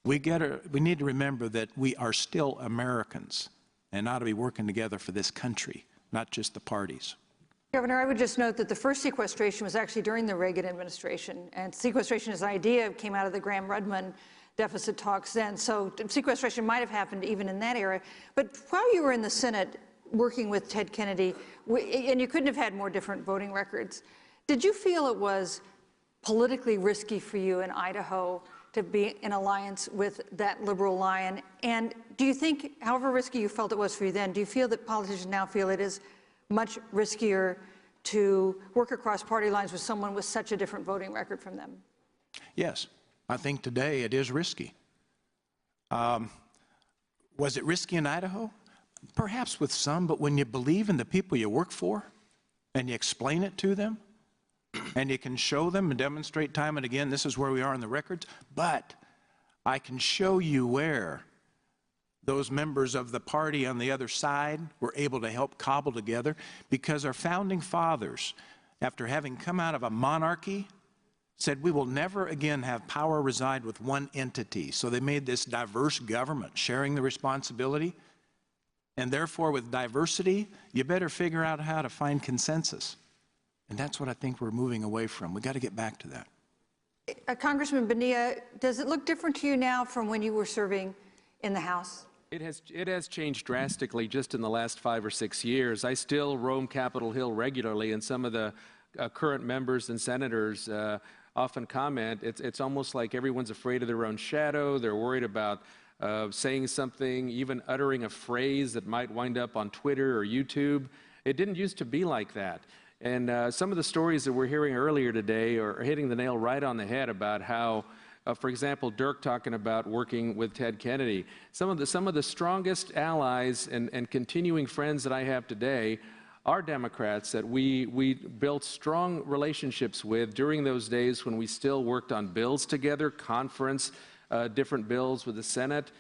We need to remember that we are still Americans and ought to be working together for this country, not just the parties. Governor, I would just note that the first sequestration was actually during the Reagan administration, and sequestration as an idea came out of the Graham-Rudman deficit talks then. So sequestration might have happened even in that era. But while you were in the Senate working with Ted Kennedy, and you couldn't have had more different voting records, did you feel it was politically risky for you in Idaho to be in alliance with that liberal lion? And do you think, however risky you felt it was for you then, do you feel that politicians now feel it is much riskier to work across party lines with someone with such a different voting record from them? Yes, I think today it is risky. Was it risky in Idaho? Perhaps with some, but when you believe in the people you work for and you explain it to them and you can show them and demonstrate time and again, this is where we are in the records, but I can show you where those members of the party on the other side were able to help cobble together, because our founding fathers, after having come out of a monarchy, said we will never again have power reside with one entity. So they made this diverse government, sharing the responsibility. And therefore, with diversity, you better figure out how to find consensus. And that's what I think we're moving away from. We've got to get back to that. Congressman Bonilla, does it look different to you now from when you were serving in the House? It has changed drastically just in the last 5 or 6 years. I still roam Capitol Hill regularly, and some of the current members and senators often comment, it's almost like everyone's afraid of their own shadow. They're worried about saying something, even uttering a phrase that might wind up on Twitter or YouTube. It didn't used to be like that. And some of the stories that we're hearing earlier today are hitting the nail right on the head about how, for example, Dirk talking about working with Ted Kennedy. Some of the strongest allies and continuing friends that I have today are Democrats that we built strong relationships with during those days when we still worked on bills together, conference, different bills with the Senate.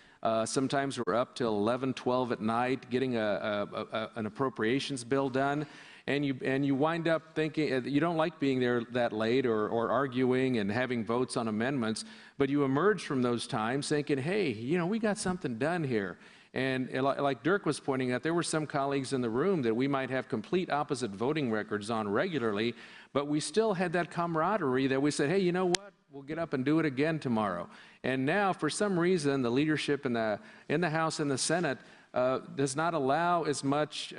Sometimes we're up till 11, 12 at night getting an appropriations bill done. And you wind up thinking, you don't like being there that late or arguing and having votes on amendments, but you emerge from those times thinking, hey, you know, we got something done here. And like Dirk was pointing out, there were some colleagues in the room that we might have complete opposite voting records on regularly, but we still had that camaraderie that we said, hey, you know what, we'll get up and do it again tomorrow. And now, for some reason, the leadership in the House and the Senate does not allow as much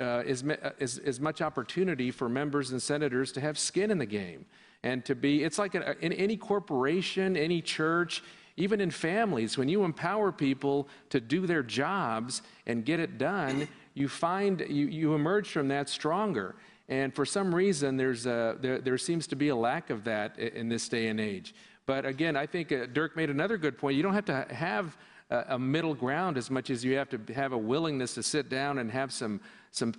opportunity for members and senators to have skin in the game and to be, it's like in any corporation, any church, even in families, when you empower people to do their jobs and get it done, you find you emerge from that stronger. And for some reason, there seems to be a lack of that in this day and age. But again, I think Dirk made another good point. You don't have to have a middle ground as much as you have to have a willingness to sit down and have some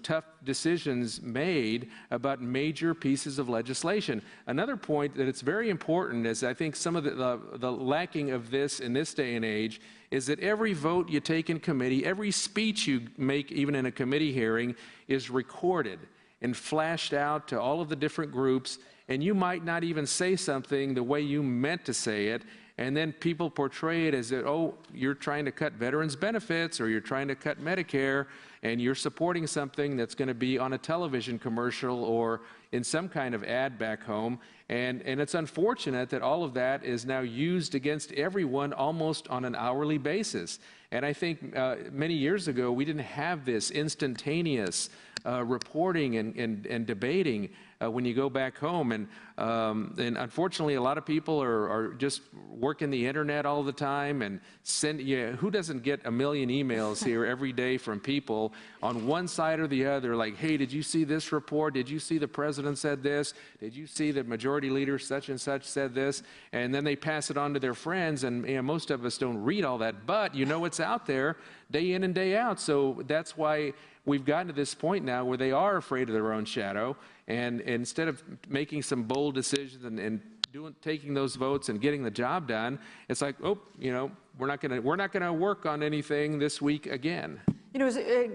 tough decisions made about major pieces of legislation. Another point that it's very important is I think some of the lacking of this in this day and age is that every vote you take in committee, every speech you make even in a committee hearing is recorded and flashed out to all of the different groups, and you might not even say something the way you meant to say it, and then people portray it as that, oh, you're trying to cut veterans' benefits or you're trying to cut Medicare, and you're supporting something that's going to be on a television commercial or in some kind of ad back home. And it's unfortunate that all of that is now used against everyone almost on an hourly basis. And I think many years ago, we didn't have this instantaneous reporting and debating when you go back home. And unfortunately, a lot of people are just working the internet all the time and who doesn't get a million emails here every day from people on one side or the other, like, hey, did you see this report? Did you see the president said this? Did you see the majority leader such and such said this? And then they pass it on to their friends, and most of us don't read all that, but you know it's out there day in and day out. So that's why we've gotten to this point now where they are afraid of their own shadow, and instead of making some bold decisions and taking those votes and getting the job done, it's like, oh, we're not going to work on anything this week again.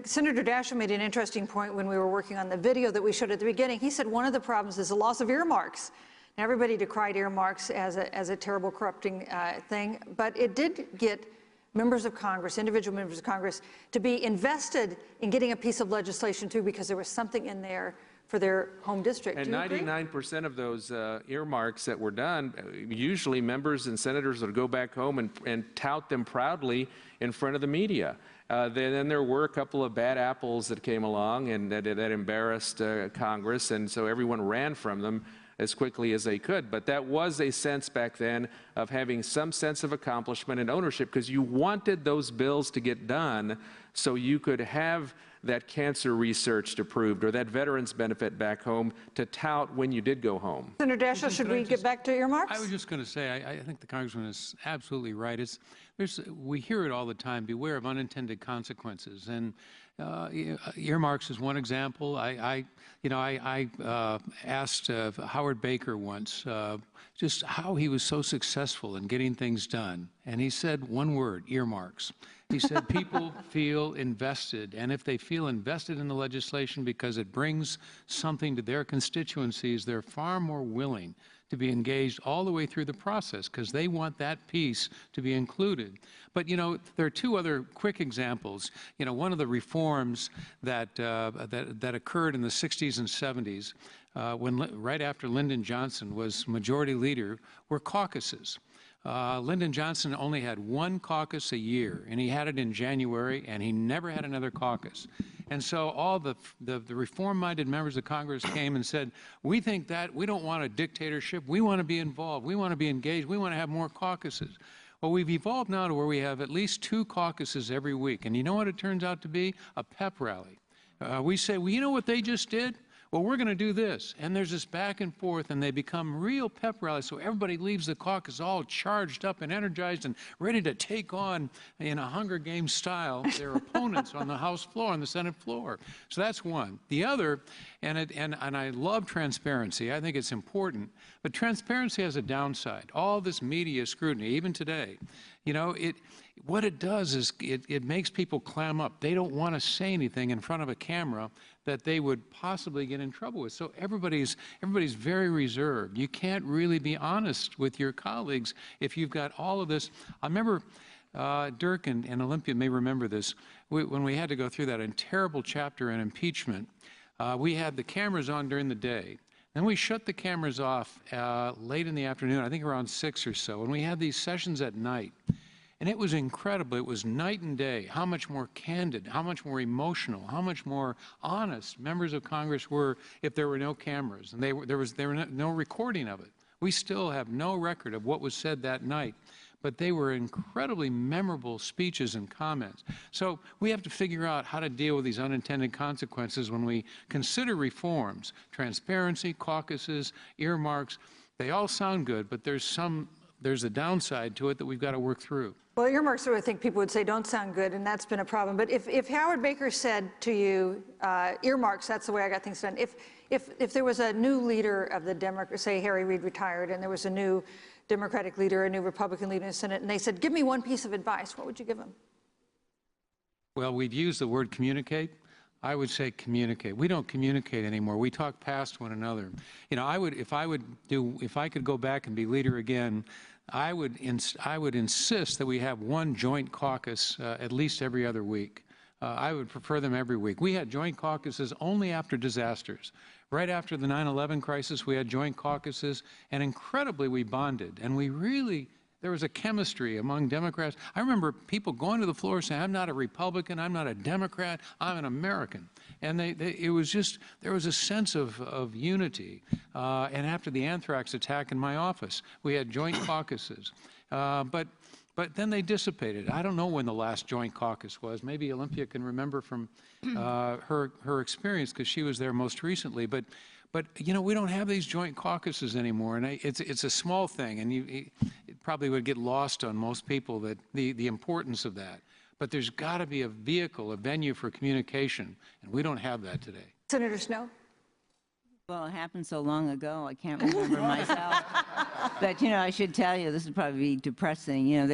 Senator Daschle made an interesting point when we were working on the video that we showed at the beginning. He said one of the problems is the loss of earmarks. Now, everybody decried earmarks as a terrible, corrupting thing, but it did get members of Congress, individual members of Congress, to be invested in getting a piece of legislation through because there was something in there for their home district. And 99% of those earmarks that were done, usually members and senators would go back home and tout them proudly in front of the media. Then there were a couple of bad apples that came along and that embarrassed Congress, and so everyone ran from them as quickly as they could. But that was a sense back then of having some sense of accomplishment and ownership, because you wanted those bills to get done so you could have that cancer research approved or that veterans benefit back home to tout when you did go home. Senator Daschle, should we get back to earmarks? I was just going to say, I think the Congressman is absolutely right. We hear it all the time, beware of unintended consequences. And earmarks is one example. I asked Howard Baker once just how he was so successful in getting things done. And he said one word: earmarks. He said people feel invested, and if they feel invested in the legislation because it brings something to their constituencies, they're far more willing to be engaged all the way through the process because they want that piece to be included. But, there are two other quick examples. One of the reforms that occurred in the 60s and 70s, right after Lyndon Johnson was majority leader, were caucuses. Lyndon Johnson only had one caucus a year, and he had it in January, and he never had another caucus. And so all the reform-minded members of Congress came and said, we think that we don't want a dictatorship. We want to be involved. We want to be engaged. We want to have more caucuses. Well, we've evolved now to where we have at least 2 caucuses every week. And you know what it turns out to be? A pep rally. We say, well, you know what they just did? Well, we're going to do this. And there's this back and forth, and they become real pep rallies. So everybody leaves the caucus all charged up and energized and ready to take on, in a Hunger Games style, their opponents on the House floor and the Senate floor. So that's one. The other, and I love transparency. I think it's important. But transparency has a downside. All this media scrutiny, even today, what it does is it makes people clam up. They don't want to say anything in front of a camera that they would possibly get in trouble with. So everybody's very reserved. You can't really be honest with your colleagues if you've got all of this. I remember Dirk and Olympia may remember this. When we had to go through that terrible chapter in impeachment, we had the cameras on during the day. Then we shut the cameras off late in the afternoon, I think around 6 or so, and we had these sessions at night. And it was incredible. It was night and day, how much more candid, how much more emotional, how much more honest members of Congress were if there were no cameras and there were no recording of it. We still have no record of what was said that night. but they were incredibly memorable speeches and comments. So we have to figure out how to deal with these unintended consequences when we consider reforms. Transparency, caucuses, earmarks, they all sound good, but there's a downside to it that we've got to work through. Well, earmarks, I think people would say don't sound good, and that's been a problem. But if Howard Baker said to you, earmarks, that's the way I got things done. If there was a new leader of the Democrats, say Harry Reid retired, and there was a new Democratic leader, a new Republican leader in the Senate, and they said, give me one piece of advice, what would you give them? Well, we've used the word communicate. I would say communicate. We don't communicate anymore. We talk past one another. You know, if I could go back and be leader again, I would insist that we have one joint caucus at least every other week. I would prefer them every week. We had joint caucuses only after disasters. Right after the 9/11 crisis, we had joint caucuses, and incredibly we bonded. And there was a chemistry among Democrats. I remember people going to the floor saying, I'm not a Republican, I'm not a Democrat, I'm an American. And it was just, there was a sense of unity. And after the anthrax attack in my office, we had joint caucuses. But then they dissipated. I don't know when the last joint caucus was. Maybe Olympia can remember from her experience, because she was there most recently. But you know, we don't have these joint caucuses anymore, and it's a small thing, and it probably would get lost on most people, that the importance of that. But there's got to be a vehicle, a venue for communication, and we don't have that today. Senator Snowe? Well, it happened so long ago, I can't remember myself. But, you know, I should tell you, this would probably be depressing. You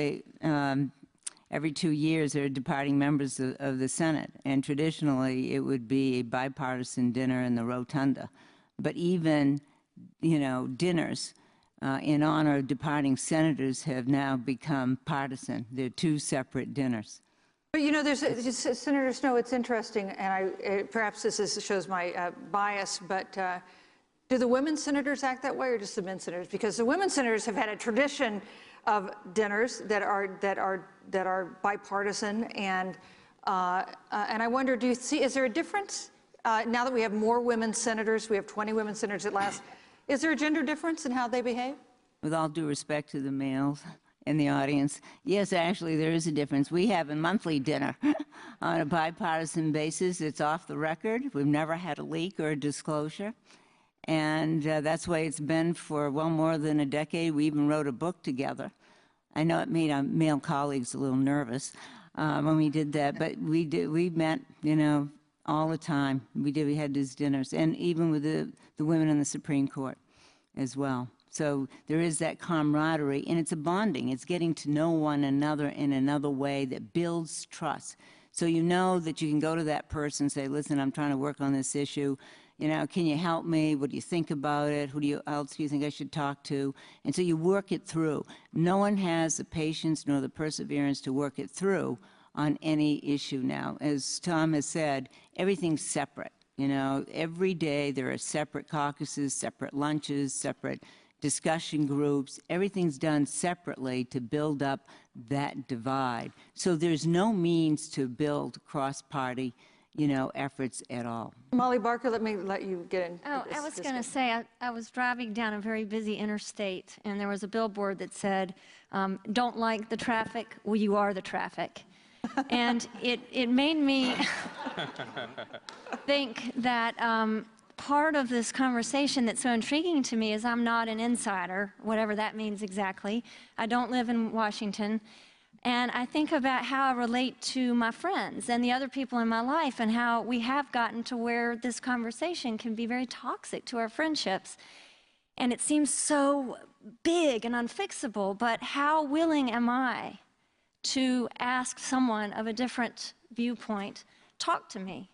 know, every 2 years there are departing members of the Senate, and traditionally it would be a bipartisan dinner in the rotunda. But even, you know, dinners in honor of departing senators have now become partisan. They're two separate dinners. But you know, Senator Snowe, it's interesting, and perhaps this shows my bias, but do the women senators act that way, or just the men senators? Because the women senators have had a tradition of dinners that are bipartisan, and I wonder, is there a difference now that we have more women senators? We have 20 women senators at last. Is there a gender difference in how they behave? With all due respect to the males in the audience, yes, actually there is a difference. We have a monthly dinner on a bipartisan basis. It's off the record. We've never had a leak or a disclosure. And that's the way it's been for well more than a decade. We even wrote a book together. I know it made our male colleagues a little nervous when we did that, but we met, you know, all the time. We had these dinners, and even with the women in the Supreme Court as well. So there is that camaraderie, and it's a bonding. It's getting to know one another in another way that builds trust. So you know that you can go to that person and say, listen, I'm trying to work on this issue. You know, can you help me? What do you think about it? Who else do you think I should talk to? And so you work it through. No one has the patience nor the perseverance to work it through on any issue now. As Tom has said, everything's separate. You know, every day there are separate caucuses, separate lunches, separate discussion groups. Everything's done separately to build up that divide. So there's no means to build cross-party, you know, efforts at all. Molly Barker, let me let you get in. Oh, I was going to say, I was driving down a very busy interstate, and there was a billboard that said, don't like the traffic? Well, you are the traffic. And it made me think that part of this conversation that's so intriguing to me is I'm not an insider, whatever that means exactly. I don't live in Washington. And I think about how I relate to my friends and the other people in my life, and how we have gotten to where this conversation can be very toxic to our friendships. And it seems so big and unfixable, but how willing am I to ask someone of a different viewpoint, talk to me,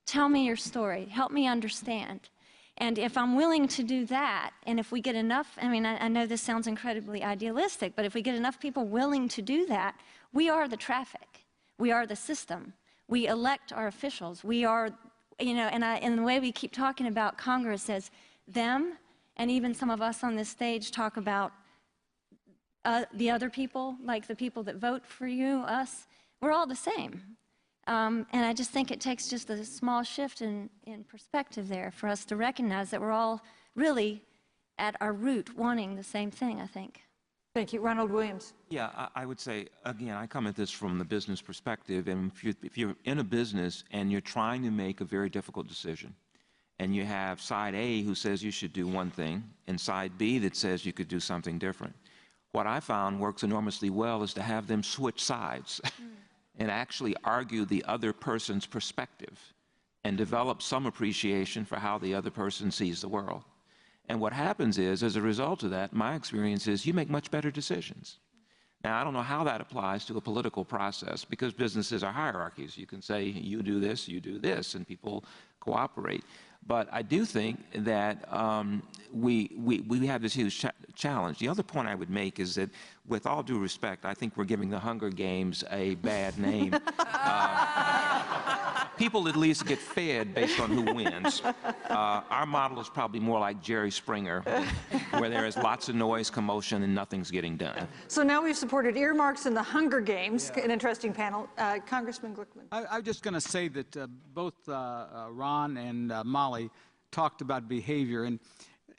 tell me your story, help me understand. And if I'm willing to do that, and if we get enough, I mean, I know this sounds incredibly idealistic, but if we get enough people willing to do that, we are the traffic. We are the system. We elect our officials. We are, you know, and the way we keep talking about Congress as them, and even some of us on this stage talk about the other people, like the people that vote for you, us, we're all the same. And I just think it takes just a small shift in perspective there for us to recognize that we're all really at our root wanting the same thing, I think. Thank you. Ronald Williams. Yeah, I would say, again, I come at this from the business perspective, and if you're in a business and you're trying to make a very difficult decision, and you have side A who says you should do one thing, and side B that says you could do something different, what I found works enormously well is to have them switch sides and actually argue the other person's perspective and develop some appreciation for how the other person sees the world. And what happens is, as a result of that, my experience is you make much better decisions. Now, I don't know how that applies to a political process, because businesses are hierarchies. You can say, you do this, and people cooperate. But I do think that we have this huge challenge. The other point I would make is that, with all due respect, I think we're giving the Hunger Games a bad name. People at least get fed based on who wins. Our model is probably more like Jerry Springer, where there is lots of noise, commotion, and nothing's getting done. So now we've supported earmarks in the Hunger Games. An interesting panel. Congressman Glickman. I'm just going to say that both Ron and Molly talked about behavior, and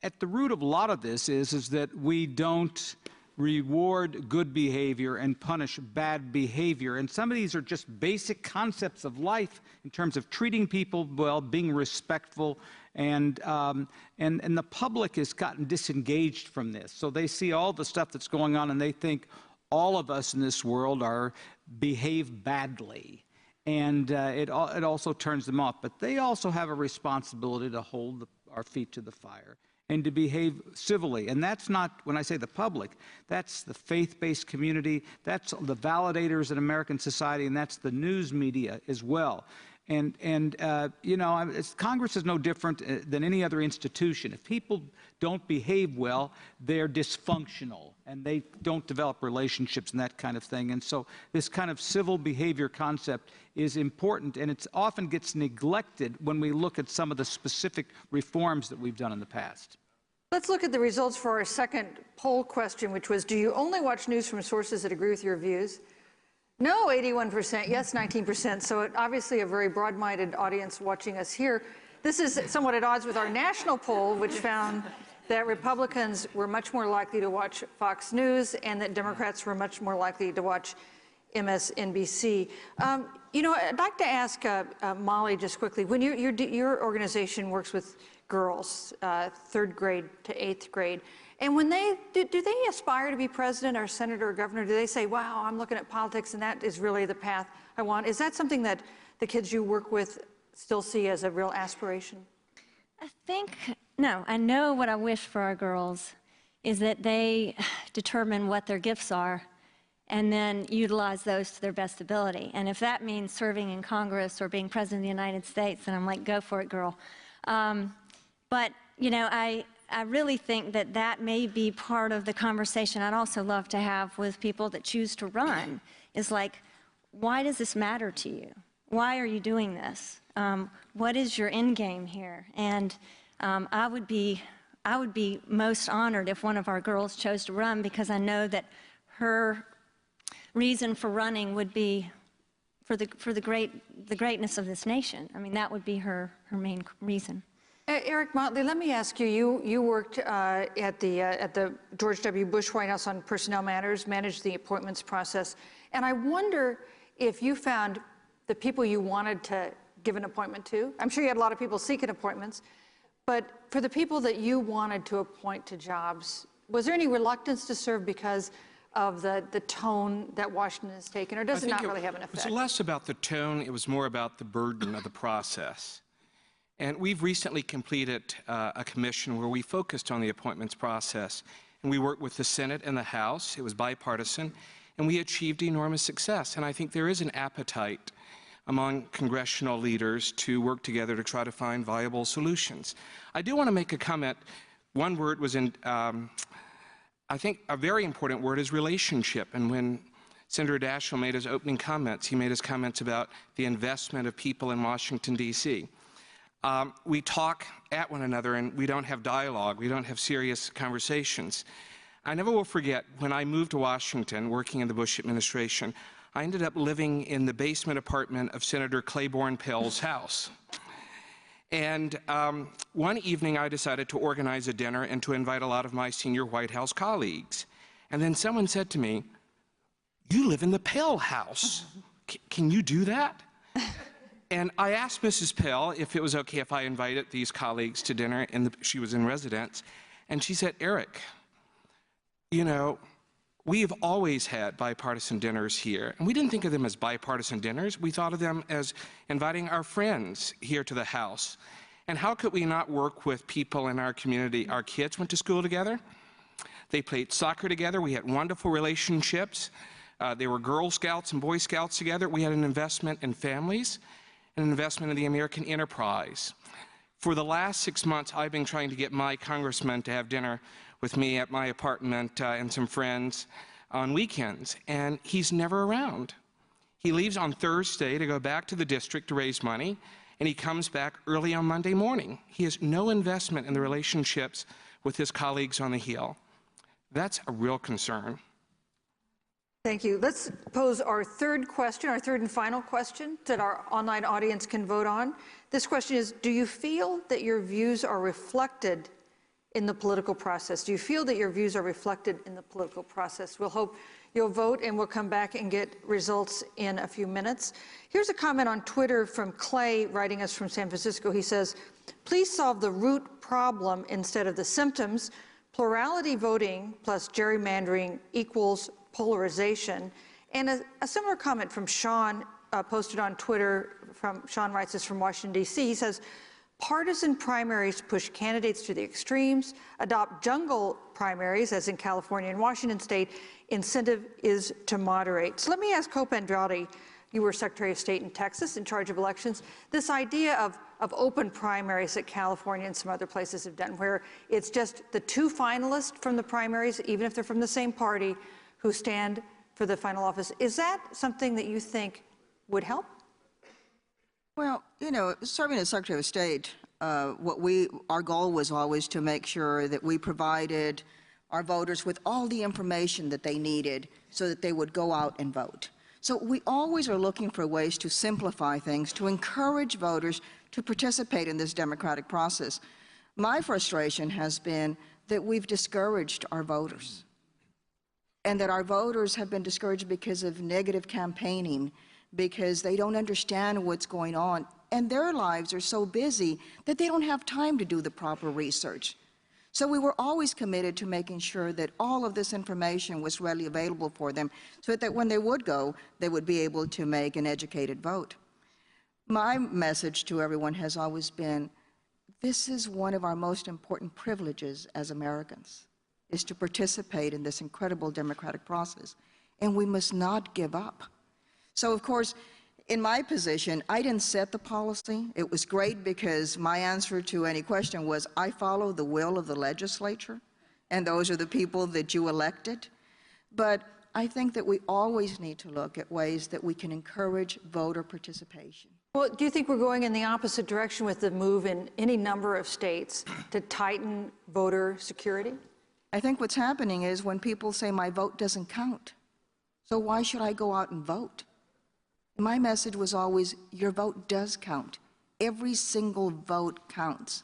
at the root of a lot of this is that we don't reward good behavior and punish bad behavior. And some of these are just basic concepts of life in terms of treating people well, being respectful, and the public has gotten disengaged from this. So they see all the stuff that's going on and they think all of us in this world behave badly. And it also turns them off. But they also have a responsibility to hold our feet to the fire and to behave civilly. And that's not, when I say the public, that's the faith-based community, that's the validators in American society, and that's the news media as well. And you know, Congress is no different than any other institution. If people don't behave well, they're dysfunctional, and they don't develop relationships and that kind of thing. And so this kind of civil behavior concept is important, and it often gets neglected when we look at some of the specific reforms that we've done in the past. Let's look at the results for our second poll question, which was, do you only watch news from sources that agree with your views? No, 81%, yes, 19%. So obviously a very broad-minded audience watching us here. This is somewhat at odds with our national poll, which found that Republicans were much more likely to watch Fox News and that Democrats were much more likely to watch MSNBC. You know, I'd like to ask Molly just quickly, when your organization works with girls, 3rd grade to 8th grade, and when do they aspire to be president or senator or governor? Do they say, wow, I'm looking at politics and that is really the path I want? Is that something that the kids you work with still see as a real aspiration? No, I know what I wish for our girls is that they determine what their gifts are and then utilize those to their best ability. And if that means serving in Congress or being president of the United States, then I'm like, go for it, girl. But, you know, I really think that that may be part of the conversation I'd also love to have with people that choose to run, is like, why does this matter to you? Why are you doing this? What is your end game here? And I would be most honored if one of our girls chose to run, because I know that her reason for running would be for the greatness of this nation. I mean, that would be her main reason. Eric Motley, let me ask you, you worked at the George W. Bush White House on personnel matters, managed the appointments process, and I wonder if you found the people you wanted to give an appointment to. I'm sure you had a lot of people seeking appointments, but for the people that you wanted to appoint to jobs, was there any reluctance to serve because of the tone that Washington has taken, or does it not really have an effect? It was less about the tone, it was more about the burden of the process. And we've recently completed a commission where we focused on the appointments process. And we worked with the Senate and the House. It was bipartisan. And we achieved enormous success. And I think there is an appetite among congressional leaders to work together to try to find viable solutions. I do want to make a comment. One word was in, I think a very important word is relationship. And when Senator Daschle made his opening comments, he made his comments about the investment of people in Washington, D.C. We talk at one another and we don't have dialogue, we don't have serious conversations. I never will forget when I moved to Washington working in the Bush administration, I ended up living in the basement apartment of Senator Claiborne Pell's house. And one evening I decided to organize a dinner and to invite a lot of my senior White House colleagues. And then someone said to me, "You live in the Pell house. Can you do that?" And I asked Mrs. Pell if it was okay if I invited these colleagues to dinner, she was in residence, and she said, "Eric, you know, we've always had bipartisan dinners here, and we didn't think of them as bipartisan dinners. We thought of them as inviting our friends here to the House. And how could we not work with people in our community? Our kids went to school together. They played soccer together. We had wonderful relationships. They were Girl Scouts and Boy Scouts together. We had an investment in families, an investment in the American enterprise. For the last 6 months, I've been trying to get my congressman to have dinner with me at my apartment and some friends on weekends, and he's never around. He leaves on Thursday to go back to the district to raise money, and he comes back early on Monday morning. He has no investment in the relationships with his colleagues on the Hill. That's a real concern. Thank you. Let's pose our third question, our third and final question that our online audience can vote on. This question is, do you feel that your views are reflected in the political process? Do you feel that your views are reflected in the political process? We'll hope you'll vote, and we'll come back and get results in a few minutes. Here's a comment on Twitter from Clay, writing us from San Francisco. He says, "Please solve the root problem instead of the symptoms. Plurality voting plus gerrymandering equals polarization." And a similar comment from Sean, posted on Twitter, Sean writes this from Washington, D.C. He says, "Partisan primaries push candidates to the extremes. Adopt jungle primaries, as in California and Washington state. Incentive is to moderate." So let me ask Hope Andrade, you were Secretary of State in Texas in charge of elections, this idea of open primaries that California and some other places have done, where it's just the two finalists from the primaries, even if they're from the same party, who stand for the final office. Is that something that you think would help? Well, you know, serving as Secretary of State, our goal was always to make sure that we provided our voters with all the information that they needed so that they would go out and vote. So we always are looking for ways to simplify things, to encourage voters to participate in this democratic process. My frustration has been that we've discouraged our voters, and that our voters have been discouraged because of negative campaigning, because they don't understand what's going on, and their lives are so busy that they don't have time to do the proper research. So we were always committed to making sure that all of this information was readily available for them, so that when they would go, they would be able to make an educated vote. My message to everyone has always been, this is one of our most important privileges as Americans, is to participate in this incredible democratic process, and we must not give up. So, of course, in my position, I didn't set the policy. It was great because my answer to any question was, I follow the will of the legislature, and those are the people that you elected. But I think that we always need to look at ways that we can encourage voter participation. Well, do you think we're going in the opposite direction with the move in any number of states to tighten voter security? I think what's happening is when people say my vote doesn't count, so why should I go out and vote? My message was always, your vote does count. Every single vote counts.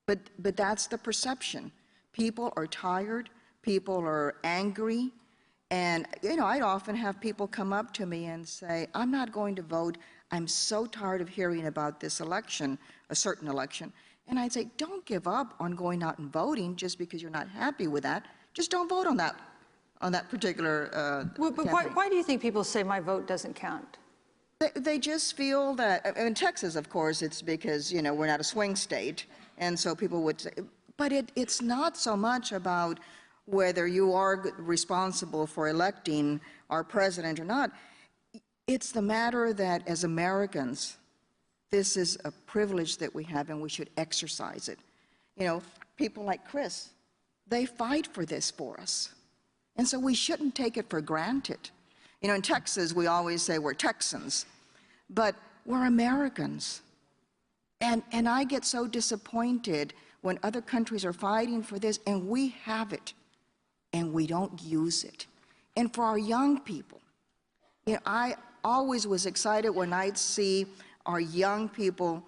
But that's the perception. People are tired, people are angry, and you know, I'd often have people come up to me and say, I'm not going to vote. I'm so tired of hearing about this election, a certain election. And I'd say, don't give up on going out and voting just because you're not happy with that. Just don't vote on that particular but why do you think people say my vote doesn't count? They just feel that, in Texas, of course, it's because, you know, we're not a swing state, and so people would say, but it's not so much about whether you are responsible for electing our president or not. It's the matter that, as Americans, this is a privilege that we have, and we should exercise it. You know, people like Chris, they fight for this for us, and so we shouldn't take it for granted. You know, in Texas, we always say we're Texans, but we're Americans. And I get so disappointed when other countries are fighting for this, and we have it, and we don't use it. And for our young people, you know, I always was excited when I'd see our young people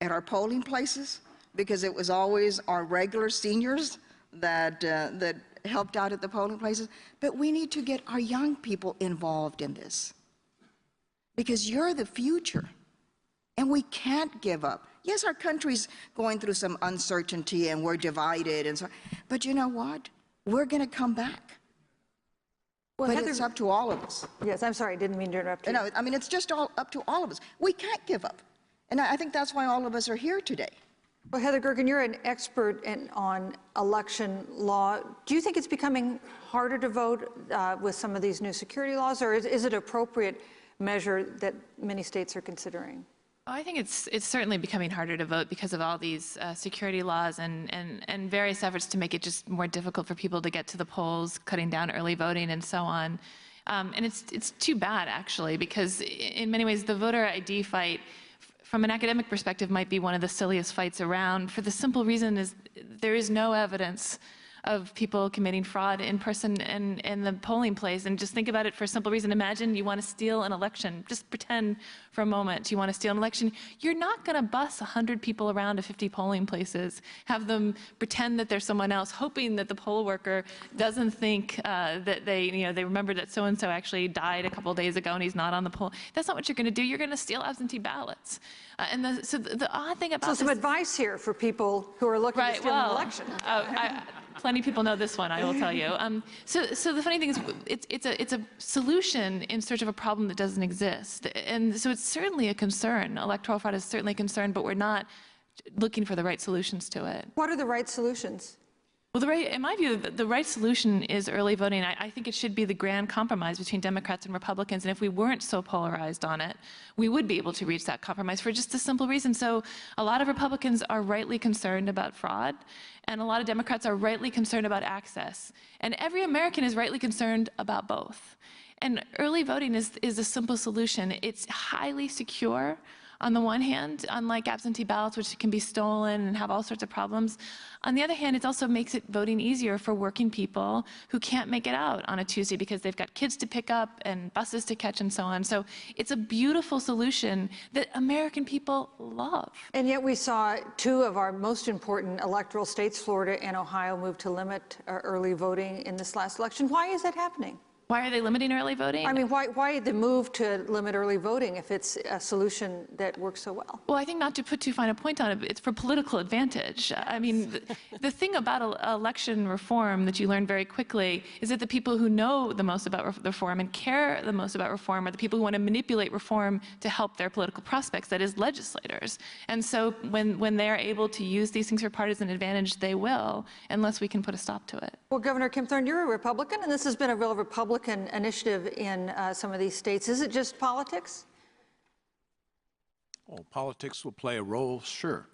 at our polling places, because it was always our regular seniors that helped out at the polling places, but we need to get our young people involved in this. Because you're the future, and we can't give up. Yes, our country's going through some uncertainty and we're divided and so, but you know what? We're going to come back. Well, but Heather, it's up to all of us. Yes, I'm sorry, I didn't mean to interrupt you. No, I mean, it's just all up to all of us. We can't give up. And I think that's why all of us are here today. Well, Heather Gergen, you're an expert on election law. Do you think it's becoming harder to vote with some of these new security laws, or is it an appropriate measure that many states are considering? Oh, I think it's certainly becoming harder to vote because of all these security laws and various efforts to make it just more difficult for people to get to the polls, cutting down early voting and so on. And it's too bad, actually, because in many ways the voter ID fight, from an academic perspective, might be one of the silliest fights around, for the simple reason is there is no evidence of people committing fraud in person in the polling place. And just think about it for a simple reason. Imagine you want to steal an election. Just pretend for a moment you want to steal an election. You're not going to bus 100 people around to 50 polling places, have them pretend that they're someone else, hoping that the poll worker doesn't think that they remember that so-and-so actually died a couple days ago and he's not on the poll. That's not what you're going to do. You're going to steal absentee ballots. So the odd thing about some advice here for people who are looking to steal an election. Plenty of people know this one, I will tell you. So the funny thing is, it's a solution in search of a problem that doesn't exist, and so it's certainly a concern. Electoral fraud is certainly a concern, but we're not looking for the right solutions to it. What are the right solutions? Well, in my view, the right solution is early voting. I think it should be the grand compromise between Democrats and Republicans, and if we weren't so polarized on it, we would be able to reach that compromise for just a simple reason. So a lot of Republicans are rightly concerned about fraud, and a lot of Democrats are rightly concerned about access. And every American is rightly concerned about both. And early voting is a simple solution. It's highly secure. On the one hand, unlike absentee ballots, which can be stolen and have all sorts of problems. On the other hand, it also makes voting easier for working people who can't make it out on a Tuesday because they've got kids to pick up and buses to catch and so on. So it's a beautiful solution that American people love. And yet we saw two of our most important electoral states, Florida and Ohio, move to limit early voting in this last election. Why is that happening? Why are they limiting early voting? I mean, why the move to limit early voting if it's a solution that works so well? Well, I think not to put too fine a point on it, it's for political advantage. I mean, the thing about election reform that you learn very quickly is that the people who know the most about reform and care the most about reform are the people who want to manipulate reform to help their political prospects, that is, legislators. And so when they're able to use these things for partisan advantage, they will, unless we can put a stop to it. Well, Governor Kim Thorne, you're a Republican, and this has been a real Republican initiative in some of these states. Is it just politics? Oh, politics will play a role, sure.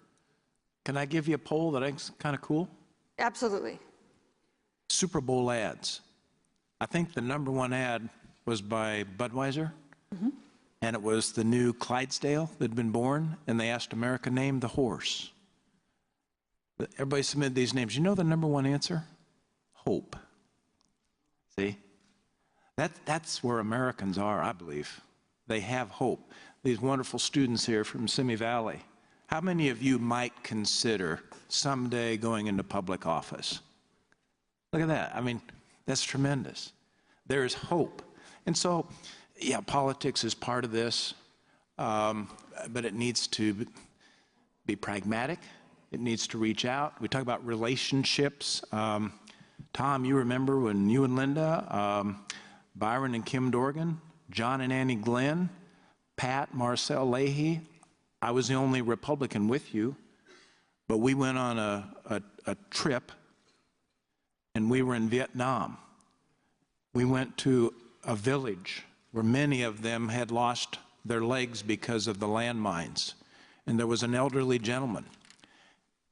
Can I give you a poll that I think's kind of cool? Absolutely. Super Bowl ads. I think the #1 ad was by Budweiser, and it was the new Clydesdale that had been born, and they asked America, name the horse. Everybody submitted these names. You know the #1 answer? Hope. See? That's where Americans are, I believe. They have hope. These wonderful students here from Simi Valley. How many of you might consider someday going into public office? Look at that. I mean, that's tremendous. There is hope. And so, yeah, politics is part of this, but it needs to be pragmatic. It needs to reach out. We talk about relationships. Tom, you remember when you and Linda, Byron and Kim Dorgan, John and Annie Glenn, Pat, Marcel Leahy. I was the only Republican with you, but we went on a trip, and we were in Vietnam. We went to a village where many of them had lost their legs because of the landmines, and there was an elderly gentleman.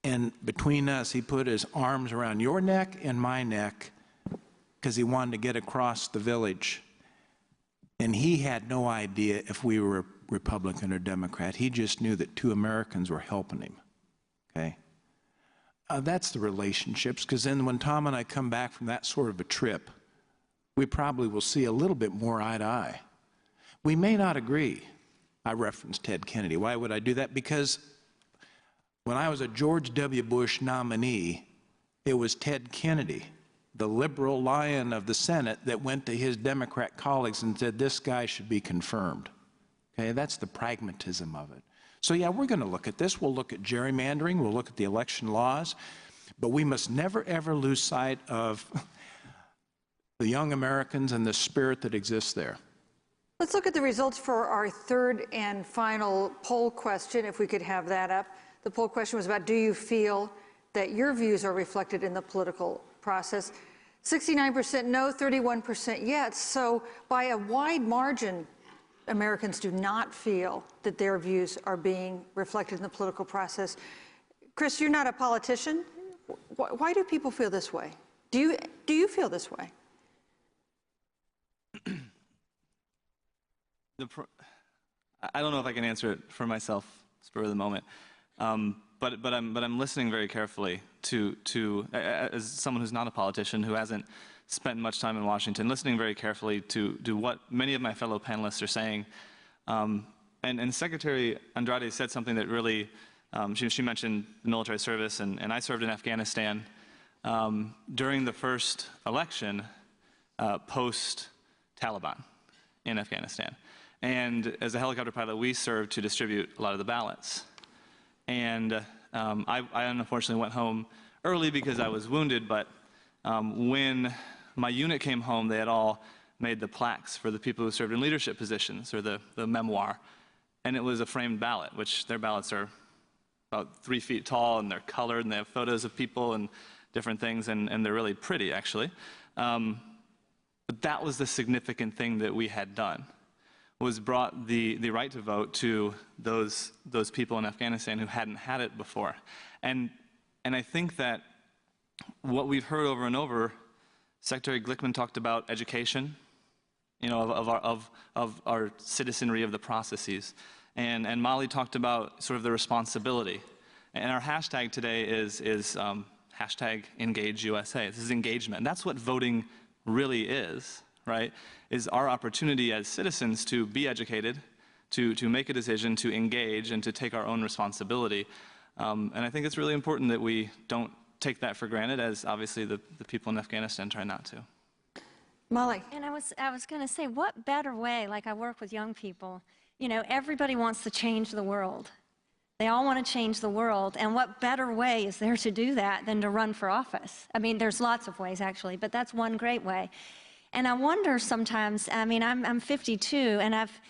And between us, he put his arms around your neck and my neck because he wanted to get across the village. And he had no idea if we were Republican or Democrat. He just knew that two Americans were helping him, okay? That's the relationships, because then when Tom and I come back from that sort of a trip, we probably will see a little bit more eye to eye. We may not agree. I referenced Ted Kennedy. Why would I do that? Because when I was a George W. Bush nominee, it was Ted Kennedy the liberal lion of the Senate that went to his Democrat colleagues and said, this guy should be confirmed. Okay, that's the pragmatism of it. So yeah, we're going to look at this. We'll look at gerrymandering. We'll look at the election laws. But we must never, ever lose sight of the young Americans and the spirit that exists there. Let's look at the results for our third and final poll question, if we could have that up. The poll question was about, do you feel that your views are reflected in the political process? 69% no, 31% yes. So by a wide margin, Americans do not feel that their views are being reflected in the political process. Chris, you're not a politician. Why do people feel this way? Do you feel this way? I don't know if I can answer it for myself spur of the moment, but I'm listening very carefully to as someone who's not a politician, who hasn't spent much time in Washington, listening very carefully to what many of my fellow panelists are saying. And Secretary Andrade said something that really, she mentioned military service, and I served in Afghanistan during the first election post-Taliban in Afghanistan. And as a helicopter pilot, we served to distribute a lot of the ballots. And I unfortunately went home early because I was wounded, but when my unit came home, they had all made the plaques for the people who served in leadership positions, or the memoir. And it was a framed ballot, which their ballots are about 3 feet tall, and they're colored, and they have photos of people and different things, and they're really pretty, actually. But that was the significant thing that we had done, was brought the right to vote to those people in Afghanistan who hadn't had it before. And I think that what we've heard over and over, Secretary Glickman talked about education, you know, of our citizenry, of the processes. And Molly talked about sort of the responsibility. And our hashtag today is hashtag EngageUSA. This is engagement. And that's what voting really is, right? Is our opportunity as citizens to be educated, to make a decision, to engage, and to take our own responsibility. And I think it's really important that we don't take that for granted, as obviously the people in Afghanistan try not to. Molly. And I was going to say, what better way, like I work with young people, you know, everybody wants to change the world. They all want to change the world, and what better way is there to do that than to run for office? I mean, there's lots of ways, actually, but that's one great way. And I wonder sometimes, I mean, I'm 52, and I've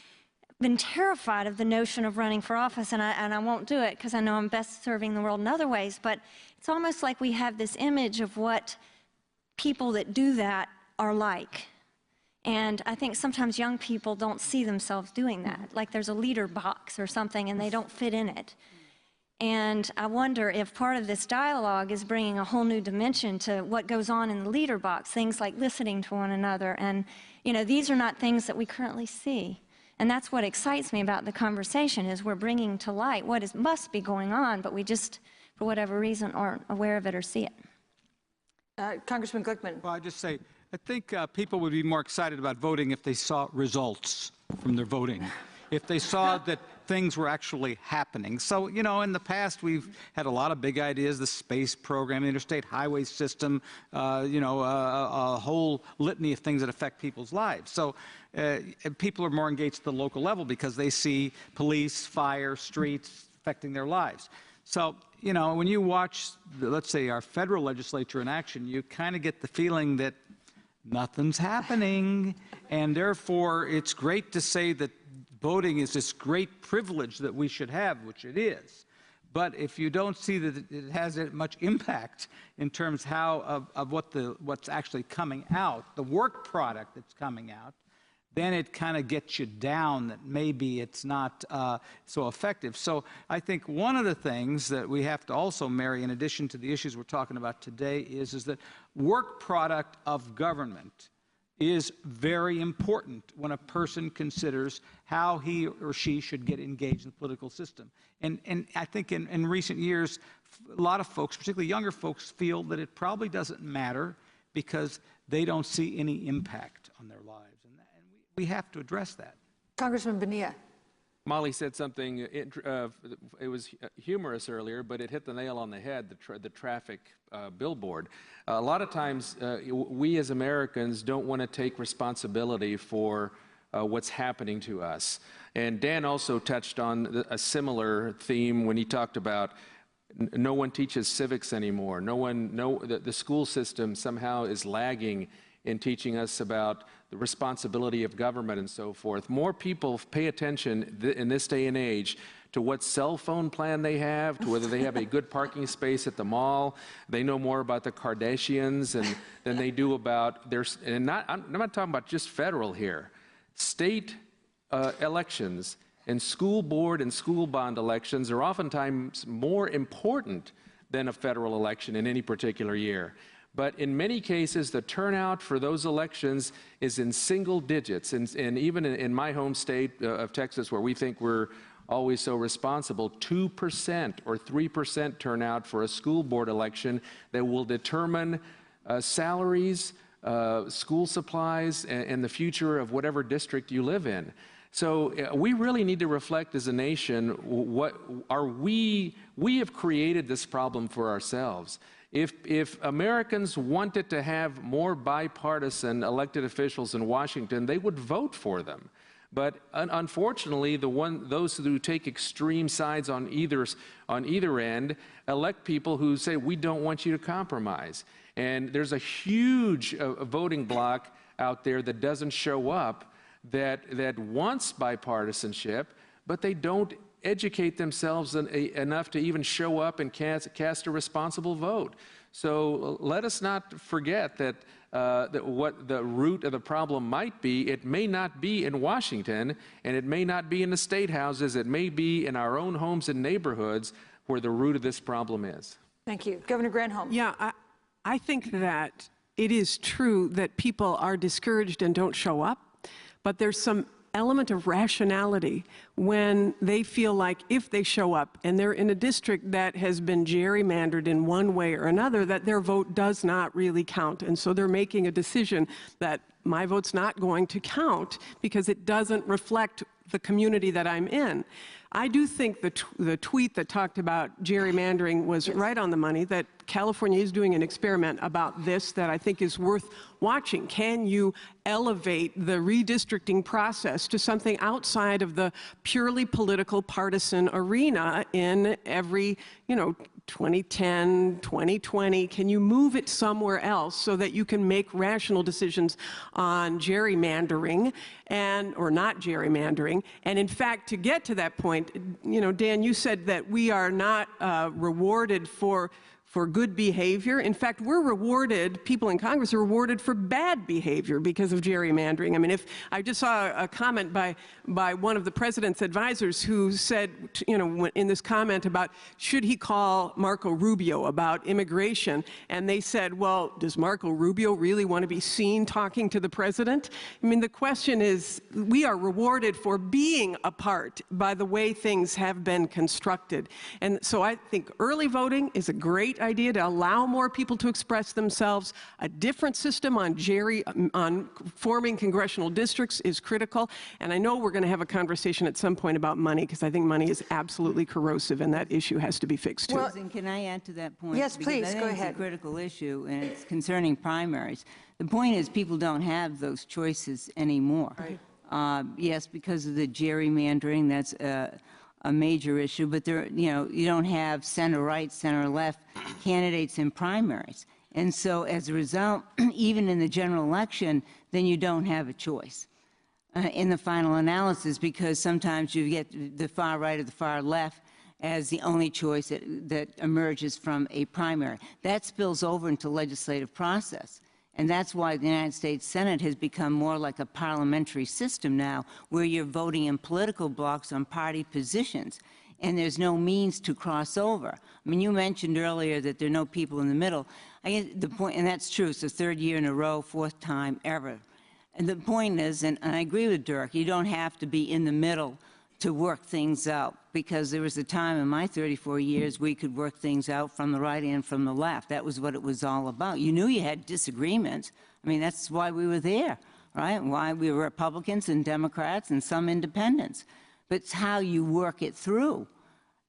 been terrified of the notion of running for office, and I won't do it because I know I'm best serving the world in other ways, but it's almost like we have this image of what people that do that are like. And I think sometimes young people don't see themselves doing that, like there's a leader box or something and they don't fit in it. And I wonder if part of this dialogue is bringing a whole new dimension to what goes on in the leader box, things like listening to one another. And, you know, these are not things that we currently see. And that's what excites me about the conversation, is we're bringing to light what must be going on, but we just, for whatever reason, aren't aware of it or see it. Congressman Glickman. Well, I just say, I think people would be more excited about voting if they saw results from their voting, if they saw that things were actually happening. So, you know, in the past, we've had a lot of big ideas, the space program, the interstate highway system, you know, a whole litany of things that affect people's lives. So people are more engaged at the local level because they see police, fire, streets affecting their lives. So, you know, when you watch, let's say, our federal legislature in action, you kind of get the feeling that nothing's happening, and therefore it's great to say that voting is this great privilege that we should have, which it is. But if you don't see that it has much impact in terms of what's actually coming out, the work product that's coming out, then it kind of gets you down that maybe it's not so effective. So I think one of the things that we have to also marry, in addition to the issues we're talking about today, is that work product of government is very important when a person considers how he or she should get engaged in the political system. And I think in recent years, a lot of folks, particularly younger folks, feel that it probably doesn't matter because they don't see any impact on their lives. And we have to address that. Congressman Bonilla. Molly said something, it was humorous earlier, but it hit the nail on the head, the traffic billboard. A lot of times, we as Americans don't want to take responsibility for what's happening to us. And Dan also touched on a similar theme when he talked about no one teaches civics anymore. The school system somehow is lagging in teaching us about the responsibility of government and so forth. More people pay attention in this day and age to what cell phone plan they have, to whether they have a good parking space at the mall. They know more about the Kardashians than they do about their, and I'm not talking about just federal here. State elections and school board and school bond elections are oftentimes more important than a federal election in any particular year. But in many cases, the turnout for those elections is in single digits. And even in my home state of Texas, where we think we're always so responsible, 2% or 3% turnout for a school board election that will determine salaries, school supplies, and the future of whatever district you live in. So we really need to reflect as a nation, we have created this problem for ourselves. If Americans wanted to have more bipartisan elected officials in Washington, they would vote for them. But unfortunately, those who take extreme sides on either end elect people who say, we don't want you to compromise. And there's a huge voting bloc out there that doesn't show up that wants bipartisanship, but they don't educate themselves enough to even show up and cast a responsible vote. So let us not forget that what the root of the problem might be. It may not be in Washington, and it may not be in the state houses. It may be in our own homes and neighborhoods where the root of this problem is. Thank you. Governor Granholm. Yeah, I think that it is true that people are discouraged and don't show up, but there's some element of rationality when they feel like if they show up and they're in a district that has been gerrymandered in one way or another, that their vote does not really count. And so they're making a decision that my vote's not going to count because it doesn't reflect the community that I'm in. I do think the tweet that talked about gerrymandering was right on the money, that California is doing an experiment about this that I think is worth watching. Can you elevate the redistricting process to something outside of the purely political partisan arena in every, 2010, 2020, can you move it somewhere else so that you can make rational decisions on gerrymandering or not gerrymandering? And in fact, to get to that point, Dan, you said that we are not rewarded for good behavior. In fact, people in Congress are rewarded for bad behavior because of gerrymandering. I mean, I just saw a comment by one of the president's advisors who said, in this comment about should he call Marco Rubio about immigration, and they said, well, does Marco Rubio really want to be seen talking to the president? I mean, the question is, we are rewarded for being a part by the way things have been constructed. And so I think early voting is a great idea to allow more people to express themselves. A different system on forming congressional districts is critical. And I know we're going to have a conversation at some point about money, because I think money is absolutely corrosive, and that issue has to be fixed too. Well, can I add to that point? Yes, please, I think go it's ahead. a critical issue, and it's concerning primaries. The point is people don't have those choices anymore. Right. Yes, because of the gerrymandering, that's a major issue, but you don't have center-right, center-left candidates in primaries. And so as a result, even in the general election, then you don't have a choice in the final analysis, because sometimes you get the far right or the far left as the only choice that emerges from a primary. That spills over into legislative process. And that's why the United States Senate has become more like a parliamentary system now, where you're voting in political blocks on party positions, and there's no means to cross over. I mean, you mentioned earlier that there are no people in the middle. I guess the point, and that's true, it's the third year in a row, fourth time ever. And the point is, and I agree with Dirk, you don't have to be in the middle to work things out, because there was a time in my 34 years we could work things out from the right and from the left. That was what it was all about. You knew you had disagreements. I mean, that's why we were there, right? Why we were Republicans and Democrats and some independents. but it's how you work it through.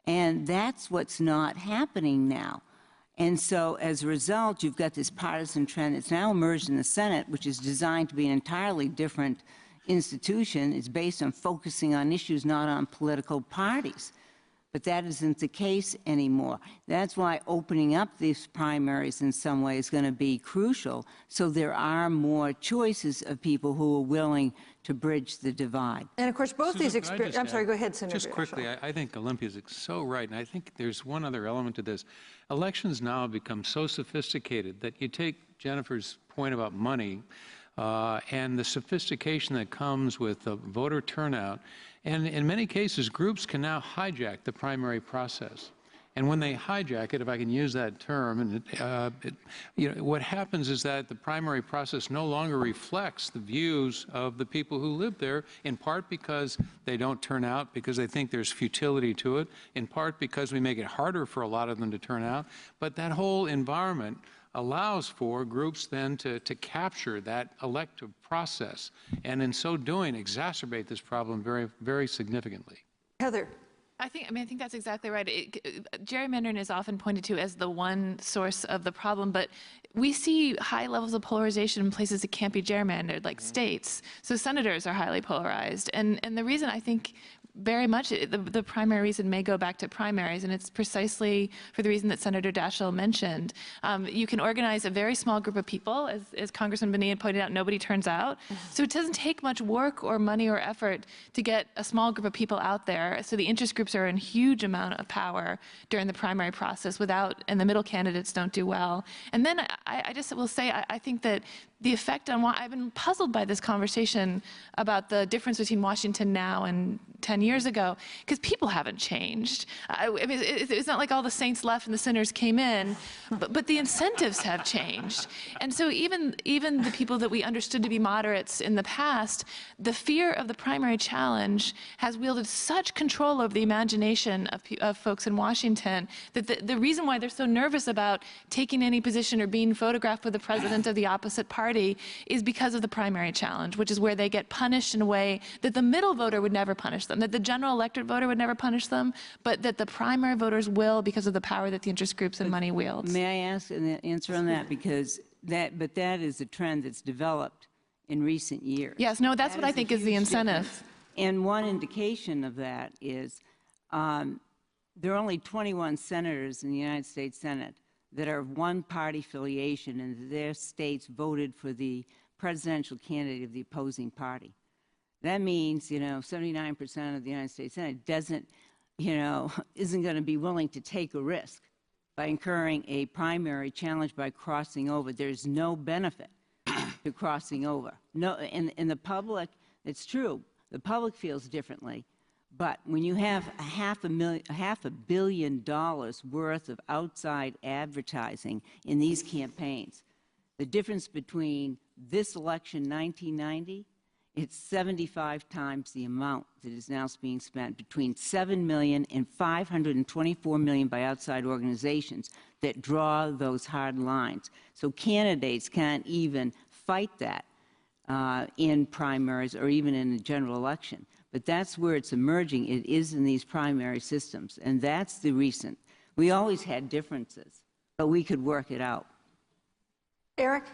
And that's what's not happening now. And so as a result, you've got this partisan trend that's now emerged in the Senate, which is designed to be an entirely different institution. It's based on focusing on issues, not on political parties. But that isn't the case anymore. That's why opening up these primaries in some way is going to be crucial, so there are more choices of people who are willing to bridge the divide. And of course, both Susan, these experiences. I'm sorry, go ahead, Senator. Just quickly, I think Olympia's so right, and I think there's one other element to this. Elections now have become so sophisticated that you take Jennifer's point about money and the sophistication that comes with the voter turnout. And in many cases, groups can now hijack the primary process. And when they hijack it, if I can use that term, and what happens is that the primary process no longer reflects the views of the people who live there, in part because they don't turn out, because they think there's futility to it, in part because we make it harder for a lot of them to turn out. But that whole environment allows for groups then to capture that elective process, and in so doing exacerbate this problem very, very significantly. Heather. I think that's exactly right. Gerrymandering is often pointed to as the one source of the problem, but we see high levels of polarization in places that can't be gerrymandered, like states. So senators are highly polarized, and the reason I think very much the primary reason may go back to primaries, and it's precisely for the reason that Senator Daschle mentioned. You can organize a very small group of people, as Congressman Bonilla pointed out, nobody turns out. So it doesn't take much work or money or effort to get a small group of people out there. So the interest groups are in huge amount of power during the primary process and the middle candidates don't do well. And then I just will say, I think that the effect on why I've been puzzled by this conversation about the difference between Washington now and 10 years ago, because people haven't changed. I mean, it's not like all the saints left and the sinners came in, but the incentives have changed. And so even the people that we understood to be moderates in the past, the fear of the primary challenge has wielded such control over the imagination of folks in Washington that the reason why they're so nervous about taking any position or being photographed with the president of the opposite party is because of the primary challenge, which is where they get punished in a way that the middle voter would never punish them, that the general electorate voter would never punish them, but that the primary voters will because of the power that the interest groups and money wields. May I ask an answer on that? Because that is a trend that's developed in recent years. Yes, no, that's what I think is the incentive. Difference. And one indication of that is there are only 21 senators in the United States Senate that are of one party affiliation and their states voted for the presidential candidate of the opposing party. That means, 79% of the United States Senate isn't going to be willing to take a risk by incurring a primary challenge by crossing over. There's no benefit to crossing over. No, in the public, it's true. The public feels differently. But when you have $500 million worth of outside advertising in these campaigns, the difference between this election, 1990, it's 75 times the amount that is now being spent, between $7 million and $524 million by outside organizations that draw those hard lines. So candidates can't even fight that in primaries or even in the general election. But that's where it's emerging. It is in these primary systems. And that's the reason. We always had differences, but we could work it out. Eric?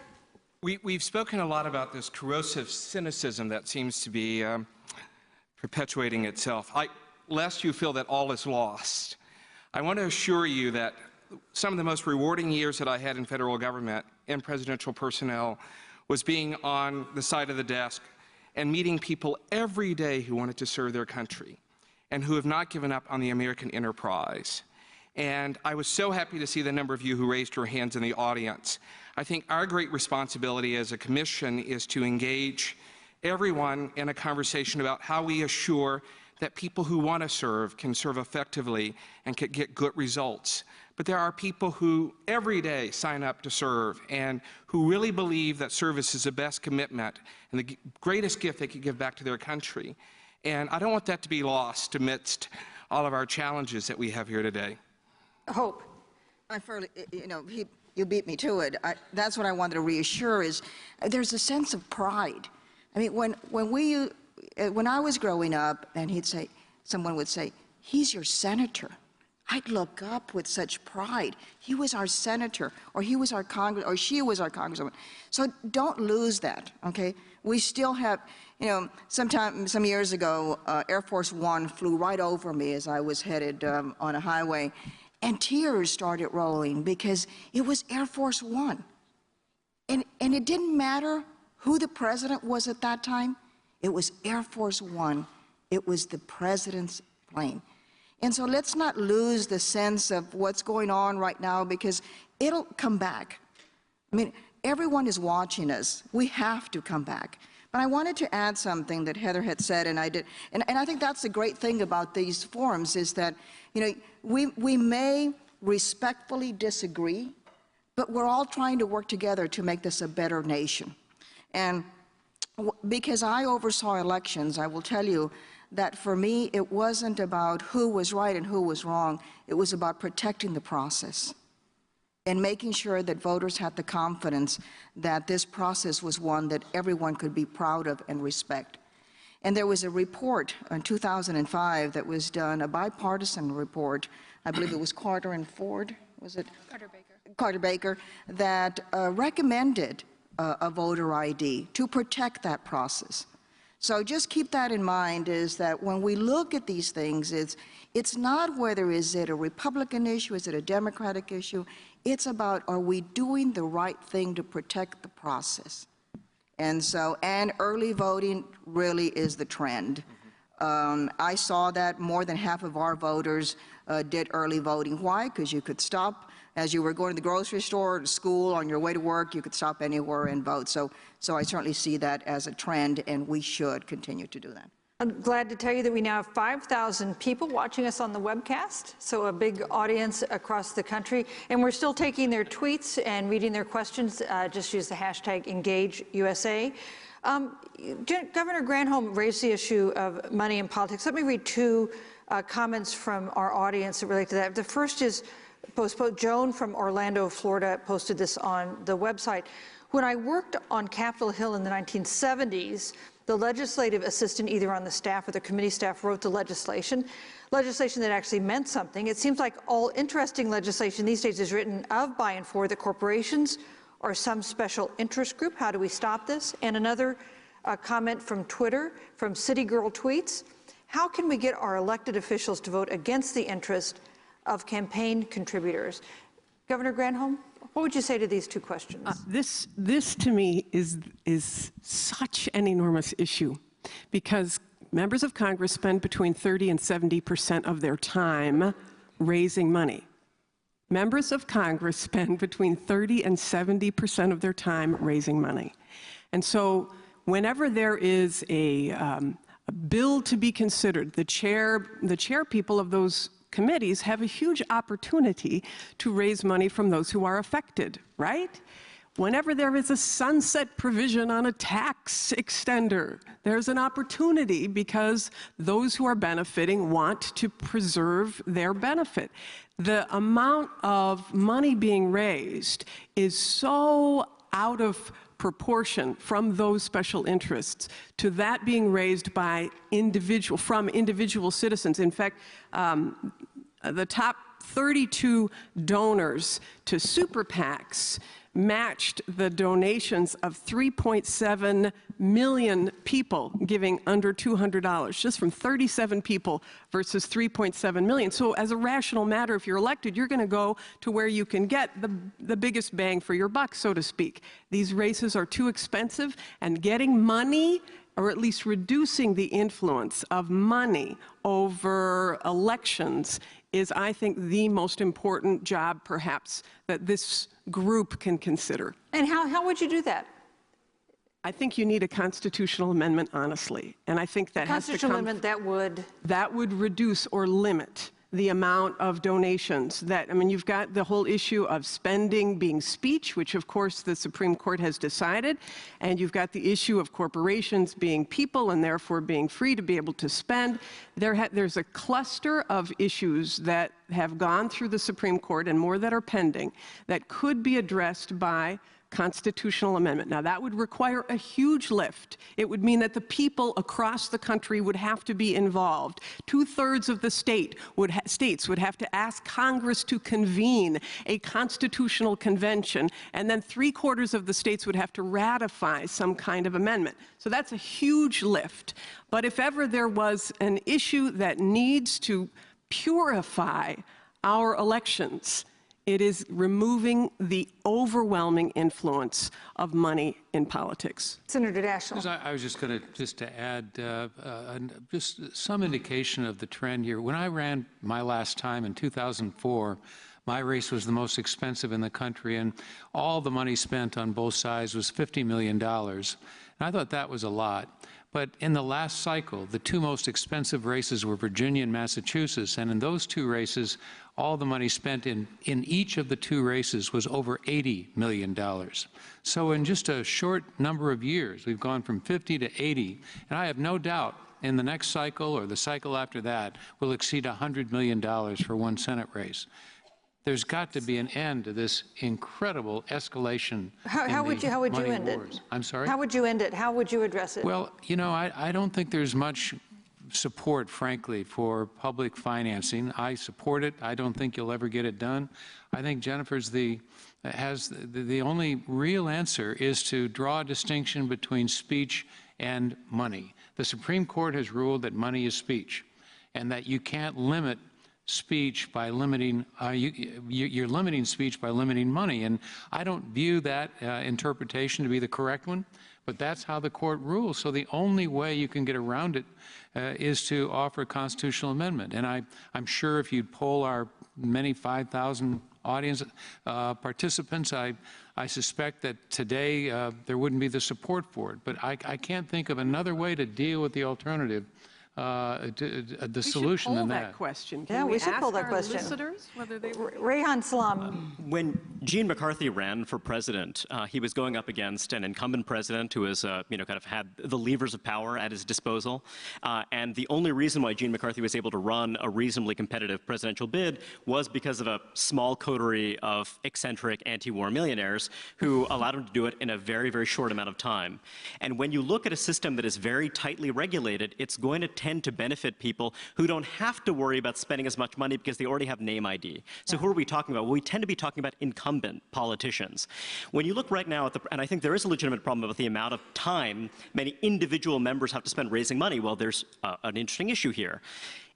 We've spoken a lot about this corrosive cynicism that seems to be perpetuating itself. Lest you feel that all is lost, I want to assure you that some of the most rewarding years that I had in federal government and presidential personnel was being on the side of the desk and meeting people every day who wanted to serve their country and who have not given up on the American enterprise. And I was so happy to see the number of you who raised your hands in the audience. I think our great responsibility as a commission is to engage everyone in a conversation about how we assure that people who want to serve can serve effectively and can get good results. But there are people who every day sign up to serve and who really believe that service is the best commitment and the greatest gift they could give back to their country. And I don't want that to be lost amidst all of our challenges that we have here today. Hope. You beat me to it. That's what I wanted to reassure is there's a sense of pride. I mean, when I was growing up and he'd say, someone would say, he's your senator. I'd look up with such pride. He was our senator, or he was our Congress, or she was our congresswoman. So don't lose that, okay? We still have, you know, some years ago, Air Force One flew right over me as I was headed on a highway, and tears started rolling because it was Air Force One. And it didn't matter who the president was at that time. It was Air Force One. It was the president's plane. And so let's not lose the sense of what's going on right now, because it'll come back. I mean, everyone is watching us. We have to come back. But I wanted to add something that Heather had said, and I did. And I think that's the great thing about these forums is that, you know, we may respectfully disagree, but we're all trying to work together to make this a better nation. And because I oversaw elections, I will tell you that for me, it wasn't about who was right and who was wrong. It was about protecting the process and making sure that voters had the confidence that this process was one that everyone could be proud of and respect. And there was a report in 2005 that was done, a bipartisan report. I believe it was Carter and Ford, was it? Carter Baker. Carter Baker, that recommended a voter ID to protect that process. So just keep that in mind, is that when we look at these things, it's not whether is it a Republican issue, is it a Democratic issue, it's about, are we doing the right thing to protect the process? And so, and early voting really is the trend. I saw that more than half of our voters did early voting. Why? Because you could stop as you were going to the grocery store, or to school, on your way to work, you could stop anywhere and vote. So I certainly see that as a trend, and we should continue to do that. I'm glad to tell you that we now have 5,000 people watching us on the webcast, so a big audience across the country. And we're still taking their tweets and reading their questions. Just use the hashtag EngageUSA. Governor Granholm raised the issue of money in politics. Let me read two comments from our audience that relate to that. The first is Joan from Orlando, Florida, posted this on the website. When I worked on Capitol Hill in the 1970s, the legislative assistant, either on the staff or the committee staff, wrote the legislation that actually meant something. It seems like all interesting legislation these days is written of, by, and for the corporations or some special interest group. How do we stop this? And another comment from Twitter, from City Girl Tweets. How can we get our elected officials to vote against the interest of campaign contributors? Governor Granholm, what would you say to these two questions? This to me is such an enormous issue, because members of Congress spend between 30 and 70% of their time raising money. Members of Congress spend between 30 and 70% of their time raising money. And so whenever there is a bill to be considered, the chair people of those committees have a huge opportunity to raise money from those who are affected, right? Whenever there is a sunset provision on a tax extender, there's an opportunity because those who are benefiting want to preserve their benefit. The amount of money being raised is so out of proportion from those special interests to that being raised by from individual citizens. In fact, the top 32 donors to super PACs matched the donations of 3.7 million people giving under $200, just from 37 people versus 3.7 million. So as a rational matter, if you're elected, you're going to go to where you can get the biggest bang for your buck, so to speak. These races are too expensive, and getting money, or at least reducing the influence of money over elections, is, I think, the most important job, perhaps, that this group can consider. And how would you do that? I think you need a constitutional amendment, honestly. And I think that has to come... Constitutional amendment that would... That would reduce or limit the amount of donations that, I mean, you've got the whole issue of spending being speech, which of course the Supreme Court has decided, and you've got the issue of corporations being people and therefore being free to be able to spend. There's a cluster of issues that have gone through the Supreme Court and more that are pending that could be addressed by constitutional amendment. Now, that would require a huge lift. It would mean that the people across the country would have to be involved. 2/3 of the states would have to ask Congress to convene a constitutional convention, and then 3/4 of the states would have to ratify some kind of amendment. So that's a huge lift. But if ever there was an issue that needs to purify our elections, it is removing the overwhelming influence of money in politics. Senator Daschle. I was just going to add just some indication of the trend here. When I ran my last time in 2004, my race was the most expensive in the country, and all the money spent on both sides was $50 million. And I thought that was a lot. But in the last cycle, the two most expensive races were Virginia and Massachusetts, and in those two races, all the money spent in each of the two races was over $80 million. So in just a short number of years, we've gone from 50 to 80, and I have no doubt in the next cycle or the cycle after that, we'll exceed $100 million for one Senate race. There's got to be an end to this incredible escalation. How would you end wars. it? I'm sorry? How would you end it? How would you address it? Well, you know, I don't think there's much support, frankly, for public financing. I support it. I don't think you'll ever get it done. I think Jennifer's the only real answer is to draw a distinction between speech and money. The Supreme Court has ruled that money is speech, and that you can't limit speech by limiting, you're limiting speech by limiting money. And I don't view that interpretation to be the correct one, but that's how the court rules. So the only way you can get around it is to offer a constitutional amendment. And I'm sure if you'd poll our many 5,000 audience participants, I suspect that today there wouldn't be the support for it. But I can't think of another way to deal with the alternative, the solution than that. Question. Yeah, we should pull that question. Rehan Salam. When Gene McCarthy ran for president, he was going up against an incumbent president who was, kind of had the levers of power at his disposal. And the only reason why Gene McCarthy was able to run a reasonably competitive presidential bid was because of a small coterie of eccentric anti-war millionaires who allowed him to do it in a very, very short amount of time. And when you look at a system that is very tightly regulated, it's going to tend to benefit people who don't have to worry about spending as much money because they already have name ID. So who are we talking about? Well, we tend to be talking about incumbent politicians. When you look right now at and I think there is a legitimate problem about the amount of time many individual members have to spend raising money. Well, there's an interesting issue here.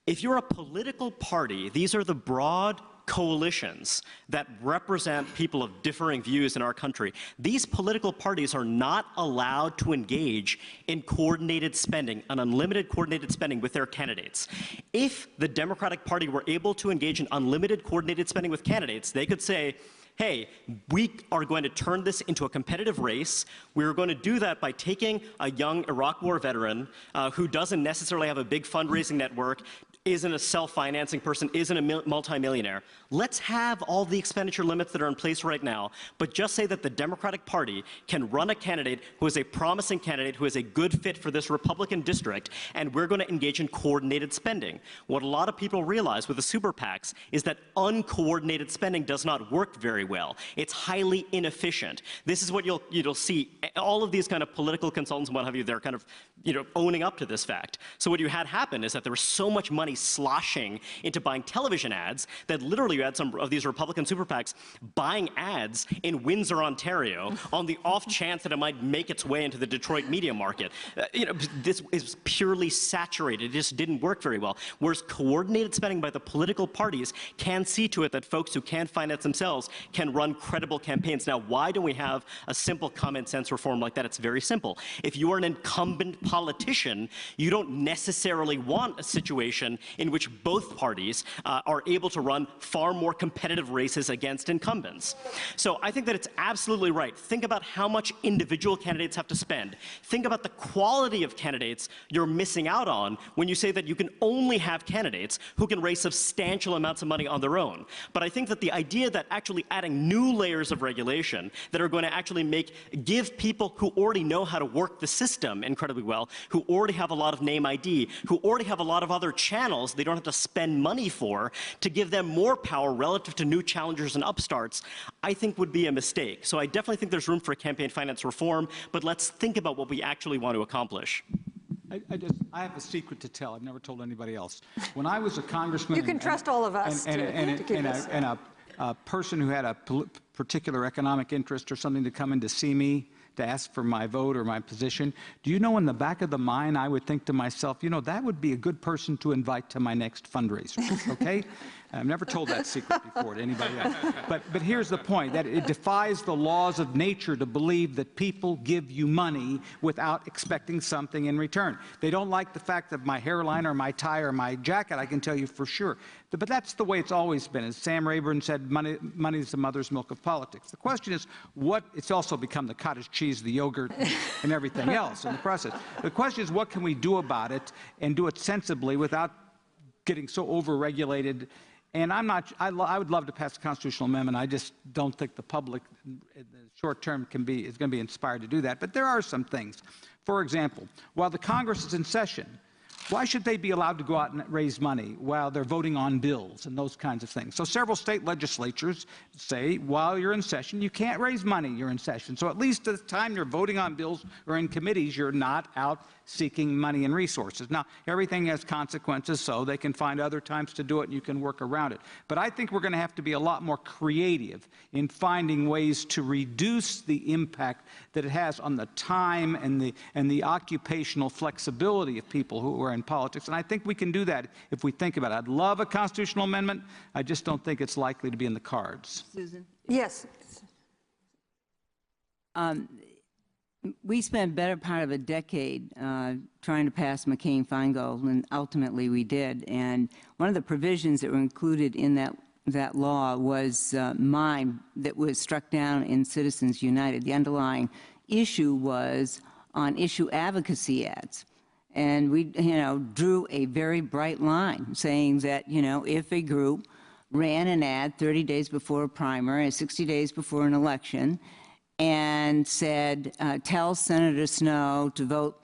If you're a political party, these are the broad coalitions that represent people of differing views in our country. These political parties are not allowed to engage in coordinated spending, an unlimited coordinated spending with their candidates. If the Democratic Party were able to engage in unlimited coordinated spending with candidates, they could say, hey, we are going to turn this into a competitive race. We're going to do that by taking a young Iraq War veteran who doesn't necessarily have a big fundraising network, isn't a self-financing person, isn't a multimillionaire. Let's have all the expenditure limits that are in place right now, but just say that the Democratic Party can run a candidate who is a promising candidate, who is a good fit for this Republican district, and we're going to engage in coordinated spending. What a lot of people realize with the super PACs is that uncoordinated spending does not work very well. It's highly inefficient. This is what you'll see. All of these kind of political consultants and what have you, they're kind of owning up to this fact. So what you had happen is that there was so much money sloshing into buying television ads that literally you had some of these Republican super PACs buying ads in Windsor, Ontario, on the off chance that it might make its way into the Detroit media market. This is purely saturated. It just didn't work very well. Whereas coordinated spending by the political parties can see to it that folks who can't finance themselves can run credible campaigns. Now, why don't we have a simple common sense reform like that? It's very simple. If you are an incumbent politician, you don't necessarily want a situation in which both parties are able to run far more competitive races against incumbents. So I think that it's absolutely right. Think about how much individual candidates have to spend. Think about the quality of candidates you're missing out on when you say that you can only have candidates who can raise substantial amounts of money on their own. But I think that the idea that actually adding new layers of regulation that are going to actually give people who already know how to work the system incredibly well, who already have a lot of name ID, who already have a lot of other channels they don't have to spend money for, to give them more power power relative to new challengers and upstarts, I think would be a mistake. So I definitely think there's room for campaign finance reform, but let's think about what we actually want to accomplish. I have a secret to tell. I've never told anybody else. When I was a congressman, You can trust all of us to keep us. and a person who had a particular economic interest or something to come in to see me to ask for my vote or my position, do you know in the back of the mind I would think to myself, you know, that would be a good person to invite to my next fundraiser, okay? I've never told that secret before to anybody else. But here's the point, that it defies the laws of nature to believe that people give you money without expecting something in return. They don't like the fact that my hairline or my tie or my jacket, I can tell you for sure. But that's the way it's always been. As Sam Rayburn said, money is the mother's milk of politics. The question is, it's also become the cottage cheese, the yogurt, and everything else in the process. The question is, what can we do about it and do it sensibly without getting so over-regulated? And I would love to pass a constitutional amendment. I just don't think the public in the short term is going to be inspired to do that. But there are some things. For example, while the Congress is in session, why should they be allowed to go out and raise money while they're voting on bills and those kinds of things? So several state legislatures say, while you're in session, you can't raise money, you're in session. So at least at the time you're voting on bills or in committees, you're not out seeking money and resources. Now, everything has consequences, so they can find other times to do it and you can work around it. But I think we're going to have to be a lot more creative in finding ways to reduce the impact that it has on the time and the occupational flexibility of people who are in politics. And I think we can do that if we think about it. I'd love a constitutional amendment. I just don't think it's likely to be in the cards. Susan? Yes. We spent better part of a decade trying to pass McCain-Feingold, and ultimately we did. And one of the provisions that were included in that law was mine that was struck down in Citizens United. The underlying issue was on issue advocacy ads. And we, drew a very bright line saying that, if a group ran an ad 30 days before a primary, 60 days before an election, and said, tell Senator Snow to vote,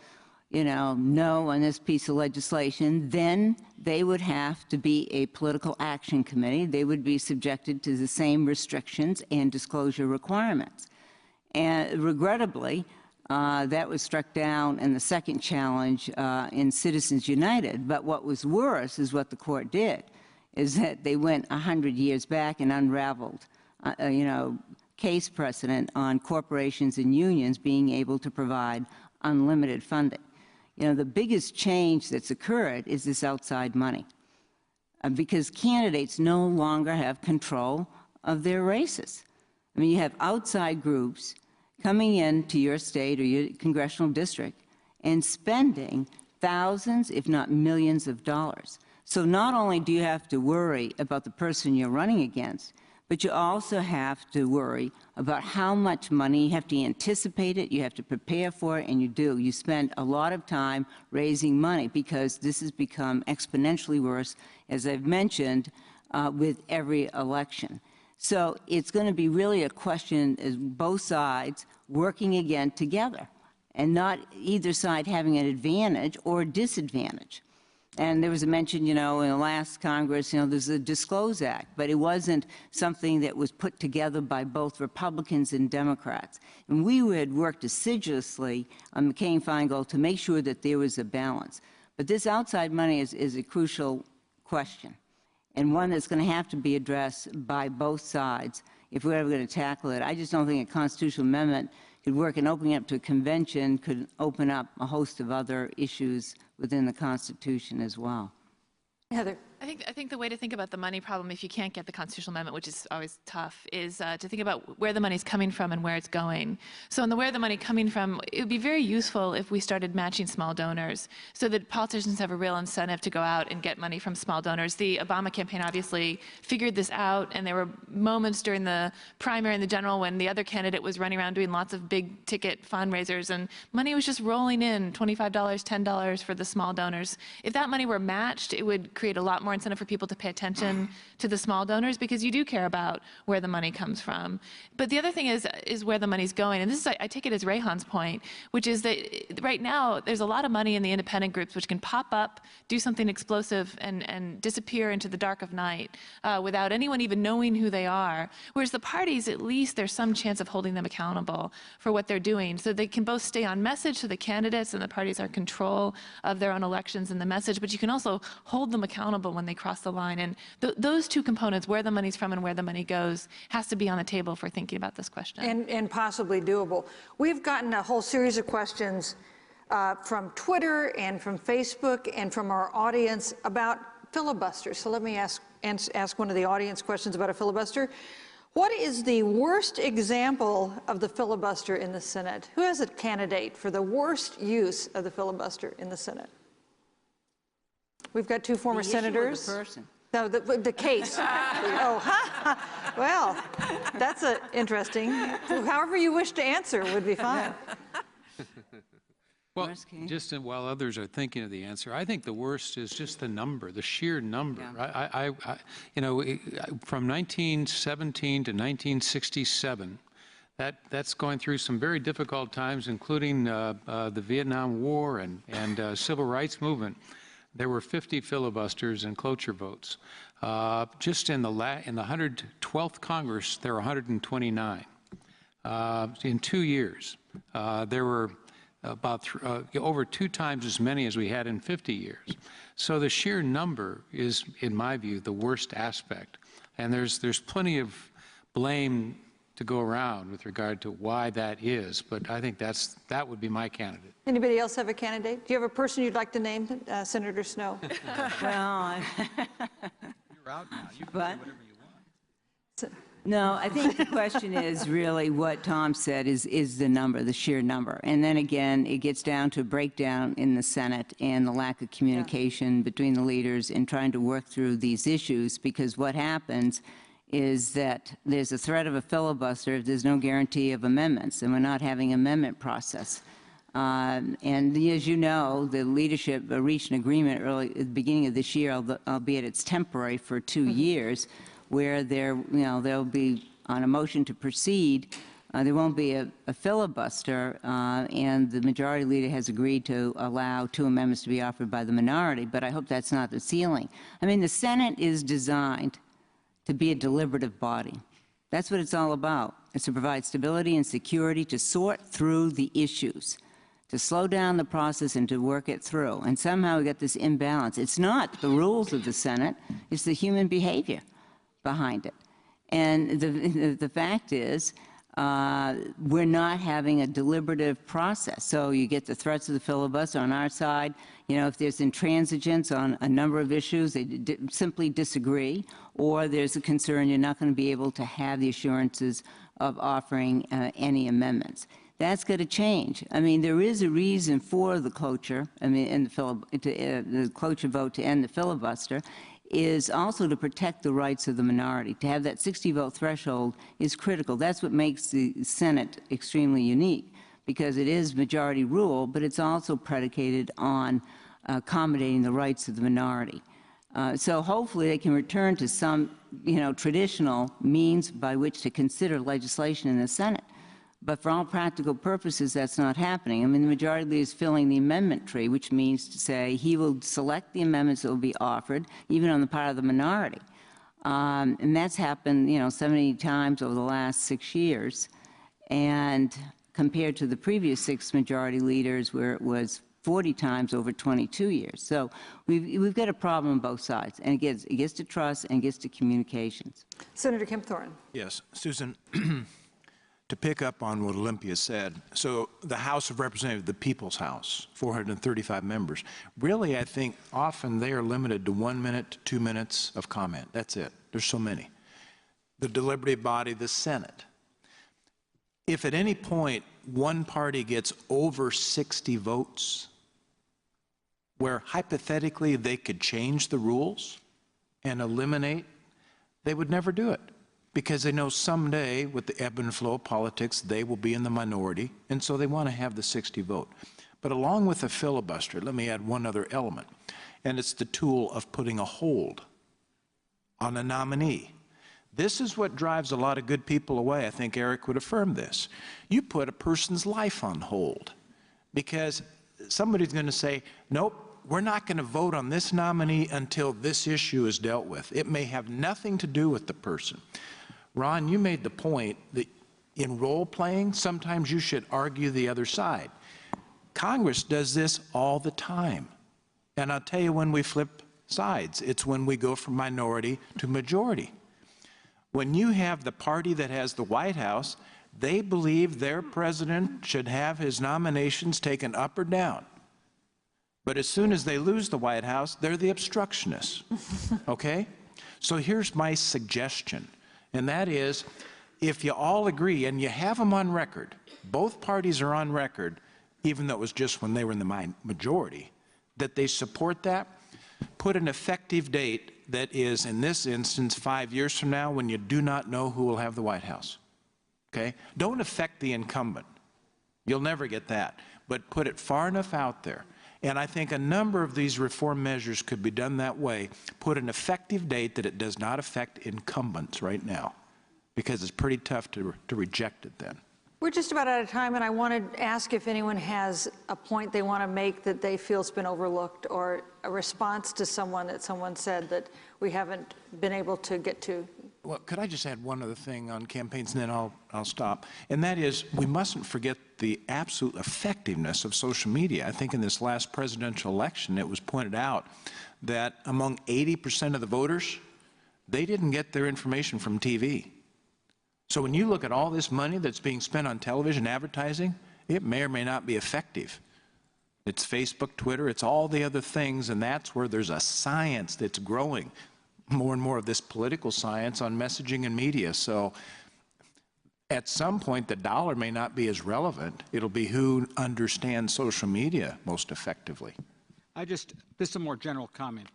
no on this piece of legislation, then they would have to be a political action committee. They would be subjected to the same restrictions and disclosure requirements. And regrettably, that was struck down in the second challenge in Citizens United. But what was worse is what the court did, is that they went 100 years back and unraveled, case precedent on corporations and unions being able to provide unlimited funding. The biggest change that's occurred is this outside money, because candidates no longer have control of their races. I mean, you have outside groups coming into your state or your congressional district and spending thousands, if not millions of dollars. So not only do you have to worry about the person you're running against, but you also have to worry about how much money. You have to anticipate it, you have to prepare for it, and you do. You spend a lot of time raising money because this has become exponentially worse, as I've mentioned, with every election. So it's going to be really a question of both sides working again together and not either side having an advantage or disadvantage. And there was a mention, in the last Congress, there's a Disclose Act, but it wasn't something that was put together by both Republicans and Democrats. And we had worked assiduously on McCain-Feingold to make sure that there was a balance. But this outside money is a crucial question, and one that's going to have to be addressed by both sides if we're ever going to tackle it. I just don't think a constitutional amendment could work, and opening up to a convention could open up a host of other issues within the Constitution as well. Heather. I think the way to think about the money problem, if you can't get the constitutional amendment, which is always tough, is to think about where the money's coming from and where it's going. So in the where the money coming from, it would be very useful if we started matching small donors so that politicians have a real incentive to go out and get money from small donors. The Obama campaign obviously figured this out, and there were moments during the primary and the general when the other candidate was running around doing lots of big ticket fundraisers, and money was just rolling in, $25, $10 for the small donors. If that money were matched, it would create a lot more more incentive for people to pay attention to the small donors, because you do care about where the money comes from. But the other thing is where the money's going. And this is, I take it as Rayhan's point, which is that right now there's a lot of money in the independent groups which can pop up, do something explosive, and disappear into the dark of night without anyone even knowing who they are. Whereas the parties, at least there's some chance of holding them accountable for what they're doing. So they can both stay on message so the candidates and the parties are in control of their own elections and the message, but you can also hold them accountable when they cross the line. And those two components, where the money's from and where the money goes, has to be on the table for thinking about this question. And possibly doable. We've gotten a whole series of questions from Twitter and from Facebook and from our audience about filibusters. So let me ask one of the audience questions about a filibuster. What is the worst example of the filibuster in the Senate? Who has a candidate for the worst use of the filibuster in the Senate? We've got two former senators. The person. No, the case. Oh, well, that's interesting. However you wish to answer would be fine. Well, just while others are thinking of the answer, I think the worst is just the number, the sheer number. Yeah. You know, from 1917 to 1967, that's going through some very difficult times, including the Vietnam War and civil rights movement. There were 50 filibusters and cloture votes. Just in the 112th Congress, there were 129. In 2 years, there were about over 2 times as many as we had in 50 years. So the sheer number is, in my view, the worst aspect. And there's plenty of blame to go around with regard to why that is, but I think that would be my candidate. Anybody else have a candidate? Do you have a person you'd like to name, Senator Snowe? Well, you're out now. You can do whatever you want. No, I think the question is really what Tom said is the number, the sheer number. And then again, it gets down to a breakdown in the Senate and the lack of communication between the leaders in trying to work through these issues, because what happens is that there's a threat of a filibuster if there's no guarantee of amendments, and we're not having an amendment process. And as you know, the leadership reached an agreement early at the beginning of this year, albeit it's temporary for 2 years, where there'll be, on a motion to proceed, there won't be a filibuster, and the majority leader has agreed to allow 2 amendments to be offered by the minority, but I hope that's not the ceiling. I mean, the Senate is designed to be a deliberative body. That's what it's all about. It's to provide stability and security, to sort through the issues, to slow down the process and to work it through. And somehow we got this imbalance. It's not the rules of the Senate, it's the human behavior behind it. And the fact is, we're not having a deliberative process. So you get the threats of the filibuster on our side. You know, if there's intransigence on a number of issues, they simply disagree, or there's a concern you're not going to be able to have the assurances of offering any amendments. That's going to change. I mean, there is a reason for the cloture, I mean, and the cloture vote to end the filibuster, is also to protect the rights of the minority. To have that 60-vote threshold is critical. That's what makes the Senate extremely unique, because it is majority rule, but it's also predicated on accommodating the rights of the minority. So hopefully they can return to some, traditional means by which to consider legislation in the Senate. But for all practical purposes, that's not happening. I mean, the majority leader is filling the amendment tree, which means to say he will select the amendments that will be offered, even on the part of the minority. And that's happened, 70 times over the last 6 years. And compared to the previous 6 majority leaders, where it was 40 times over 22 years. So we've got a problem on both sides. And it gets to trust and it gets to communications. Senator Kempthorne. Yes, Susan. To pick up on what Olympia said, so the House of Representatives, the People's House, 435 members, really I think often they are limited to 1 minute to 2 minutes of comment. That's it. There's so many. The deliberative body, the Senate. If at any point one party gets over 60 votes, where hypothetically they could change the rules and eliminate, they would never do it. Because they know someday, with the ebb and flow of politics, they will be in the minority, and so they want to have the 60 vote. But along with the filibuster, let me add one other element. and it's the tool of putting a hold on a nominee. This is what drives a lot of good people away. I think Eric would affirm this. You put a person's life on hold because somebody's going to say, nope, we're not going to vote on this nominee until this issue is dealt with. It may have nothing to do with the person. Ron, you made the point that in role playing, sometimes you should argue the other side. Congress does this all the time. And I'll tell you when we flip sides. It's when we go from minority to majority. When you have the party that has the White House, they believe their president should have his nominations taken up or down. But as soon as they lose the White House, they're the obstructionists, okay? So here's my suggestion, and that is, if you all agree, and you have them on record, both parties are on record, even though it was just when they were in the majority, that they support that, put an effective date that is, in this instance, 5 years from now when you do not know who will have the White House, okay? Don't affect the incumbent. You'll never get that, but put it far enough out there. And I think a number of these reform measures could be done that way. Put an effective date that it does not affect incumbents right now, because it's pretty tough to reject it then. We're just about out of time, and I want to ask if anyone has a point they want to make that they feel has been overlooked, or a response to someone that someone said that we haven't been able to get to. Well, could I just add one other thing on campaigns, and then I'll stop. And that is, we mustn't forget the absolute effectiveness of social media. I think in this last presidential election, it was pointed out that among 80% of the voters, they didn't get their information from TV. So when you look at all this money that's being spent on television advertising, it may or may not be effective. It's Facebook, Twitter, it's all the other things, and that's where there's a science that's growing, more and more of this political science on messaging and media. So at some point, the dollar may not be as relevant. It'll be who understands social media most effectively. This is a more general comment.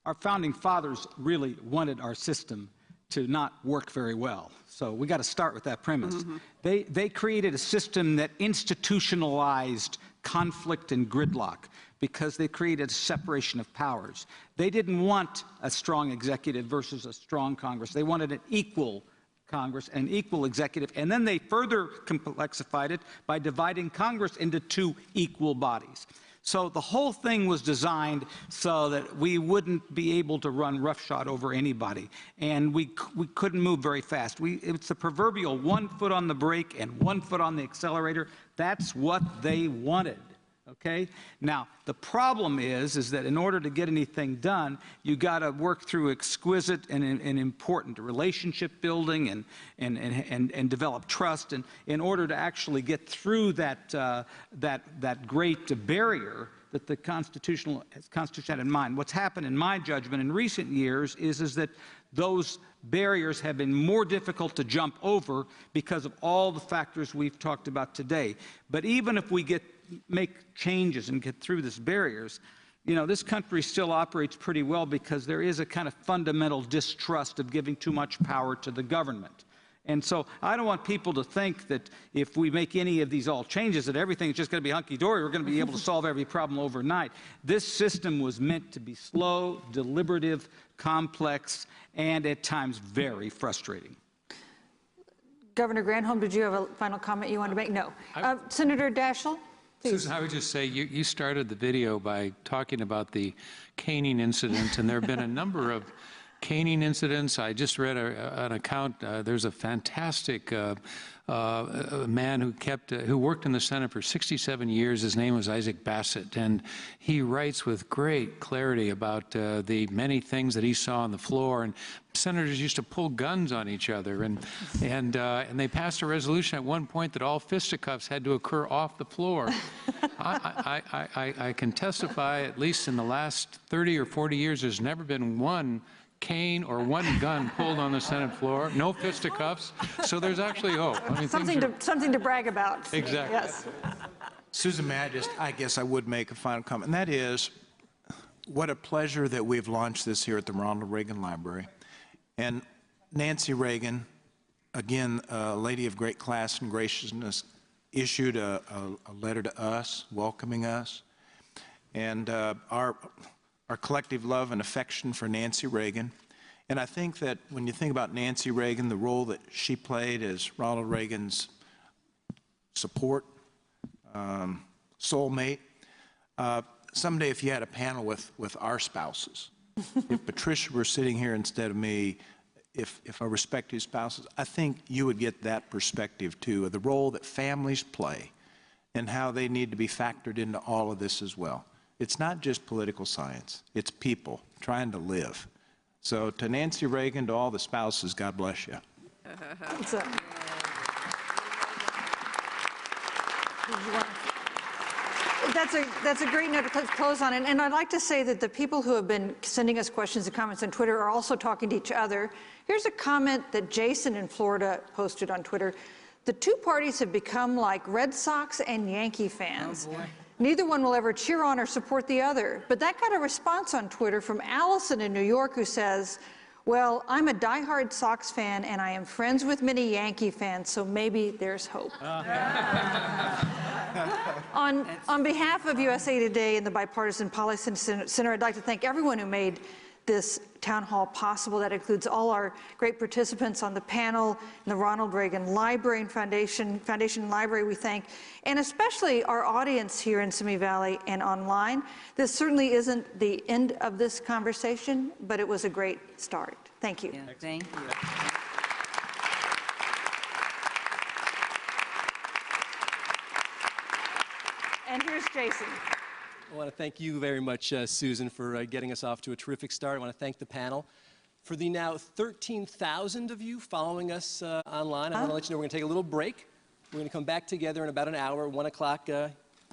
Our founding fathers really wanted our system to not work very well. So we got to start with that premise. Mm-hmm. They created a system that institutionalized conflict and gridlock because they created a separation of powers. They didn't want a strong executive versus a strong Congress. They wanted an equal Congress and equal executive, and then they further complexified it by dividing Congress into two equal bodies. So the whole thing was designed so that we wouldn't be able to run roughshod over anybody, and we couldn't move very fast. It's the proverbial 1 foot on the brake and 1 foot on the accelerator. That's what they wanted. Okay? Now, the problem is that in order to get anything done, you got to work through exquisite and important relationship building and develop trust. And in order to actually get through that great barrier that the Constitution had in mind, what's happened, in my judgment, in recent years is that those barriers have been more difficult to jump over because of all the factors we've talked about today. But even if we make changes and get through these barriers, you know, this country still operates pretty well because there is a kind of fundamental distrust of giving too much power to the government. And so I don't want people to think that if we make any of these changes that everything's just going to be hunky-dory, we're going to be able to solve every problem overnight. This system was meant to be slow, deliberative, complex, and at times very frustrating. Governor Granholm, did you have a final comment you wanted to make? No. Senator Daschle? Please. Susan, I would just say you started the video by talking about the caning incident, and there have been a number of caning incidents. I just read an account. There's a fantastic man who worked in the Senate for 67 years. His name was Isaac Bassett, and he writes with great clarity about the many things that he saw on the floor. And senators used to pull guns on each other, and they passed a resolution at one point that all fisticuffs had to occur off the floor. I can testify, at least in the last 30 or 40 years, there's never been one cane or one gun pulled on the Senate floor, no fisticuffs, so there's actually hope. I mean, something to brag about. Exactly. Yes. Susan, I guess I would make a final comment, and that is, what a pleasure that we've launched this here at the Ronald Reagan Library. And Nancy Reagan, again, a lady of great class and graciousness, issued a letter to us, welcoming us. And our our collective love and affection for Nancy Reagan. And I think that when you think about Nancy Reagan, the role that she played as Ronald Reagan's support, soulmate, someday if you had a panel with our spouses, if Patricia were sitting here instead of me, if our respective spouses, I think you would get that perspective too, of the role that families play and how they need to be factored into all of this as well. It's not just political science, it's people trying to live. So to Nancy Reagan, to all the spouses, God bless you. That's a great note to close on. And I'd like to say that the people who have been sending us questions and comments on Twitter are also talking to each other. Here's a comment that Jason in Florida posted on Twitter. The two parties have become like Red Sox and Yankee fans. Oh, boy. Neither one will ever cheer on or support the other. But that got a response on Twitter from Allison in New York who says, well, I'm a diehard Sox fan and I am friends with many Yankee fans, so maybe there's hope. On behalf of USA Today and the Bipartisan Policy Center, I'd like to thank everyone who made this town hall possible. That includes all our great participants on the panel in the Ronald Reagan Library and Foundation Library, we thank, and especially our audience here in Simi Valley and online. This certainly isn't the end of this conversation, but it was a great start. Thank you. Yeah, thank you. And here's Jason. I want to thank you very much, Susan, for getting us off to a terrific start. I want to thank the panel. For the now 13,000 of you following us online, I want to let you know we're going to take a little break. We're going to come back together in about an hour, 1 o'clock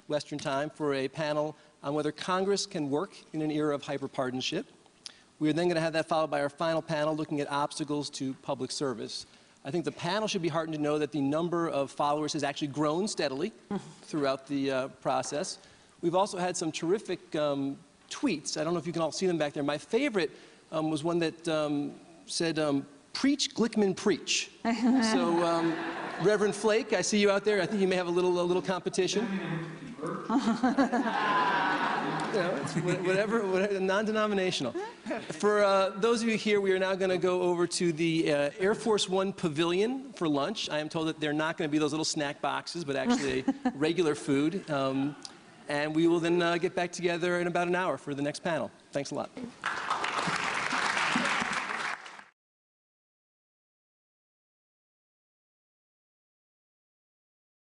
Western time, for a panel on whether Congress can work in an era of hyperpartisanship. We are then going to have that followed by our final panel looking at obstacles to public service. I think the panel should be heartened to know that the number of followers has actually grown steadily throughout the process. We've also had some terrific tweets. I don't know if you can all see them back there. My favorite was one that said, preach, Glickman, preach. So, Reverend Flake, I see you out there. I think you may have a little competition. You know, it's whatever, non-denominational. For those of you here, we are now going to go over to the Air Force One Pavilion for lunch. I am told that they're not going to be those little snack boxes, but actually regular food. And we will then get back together in about an hour for the next panel. Thanks a lot.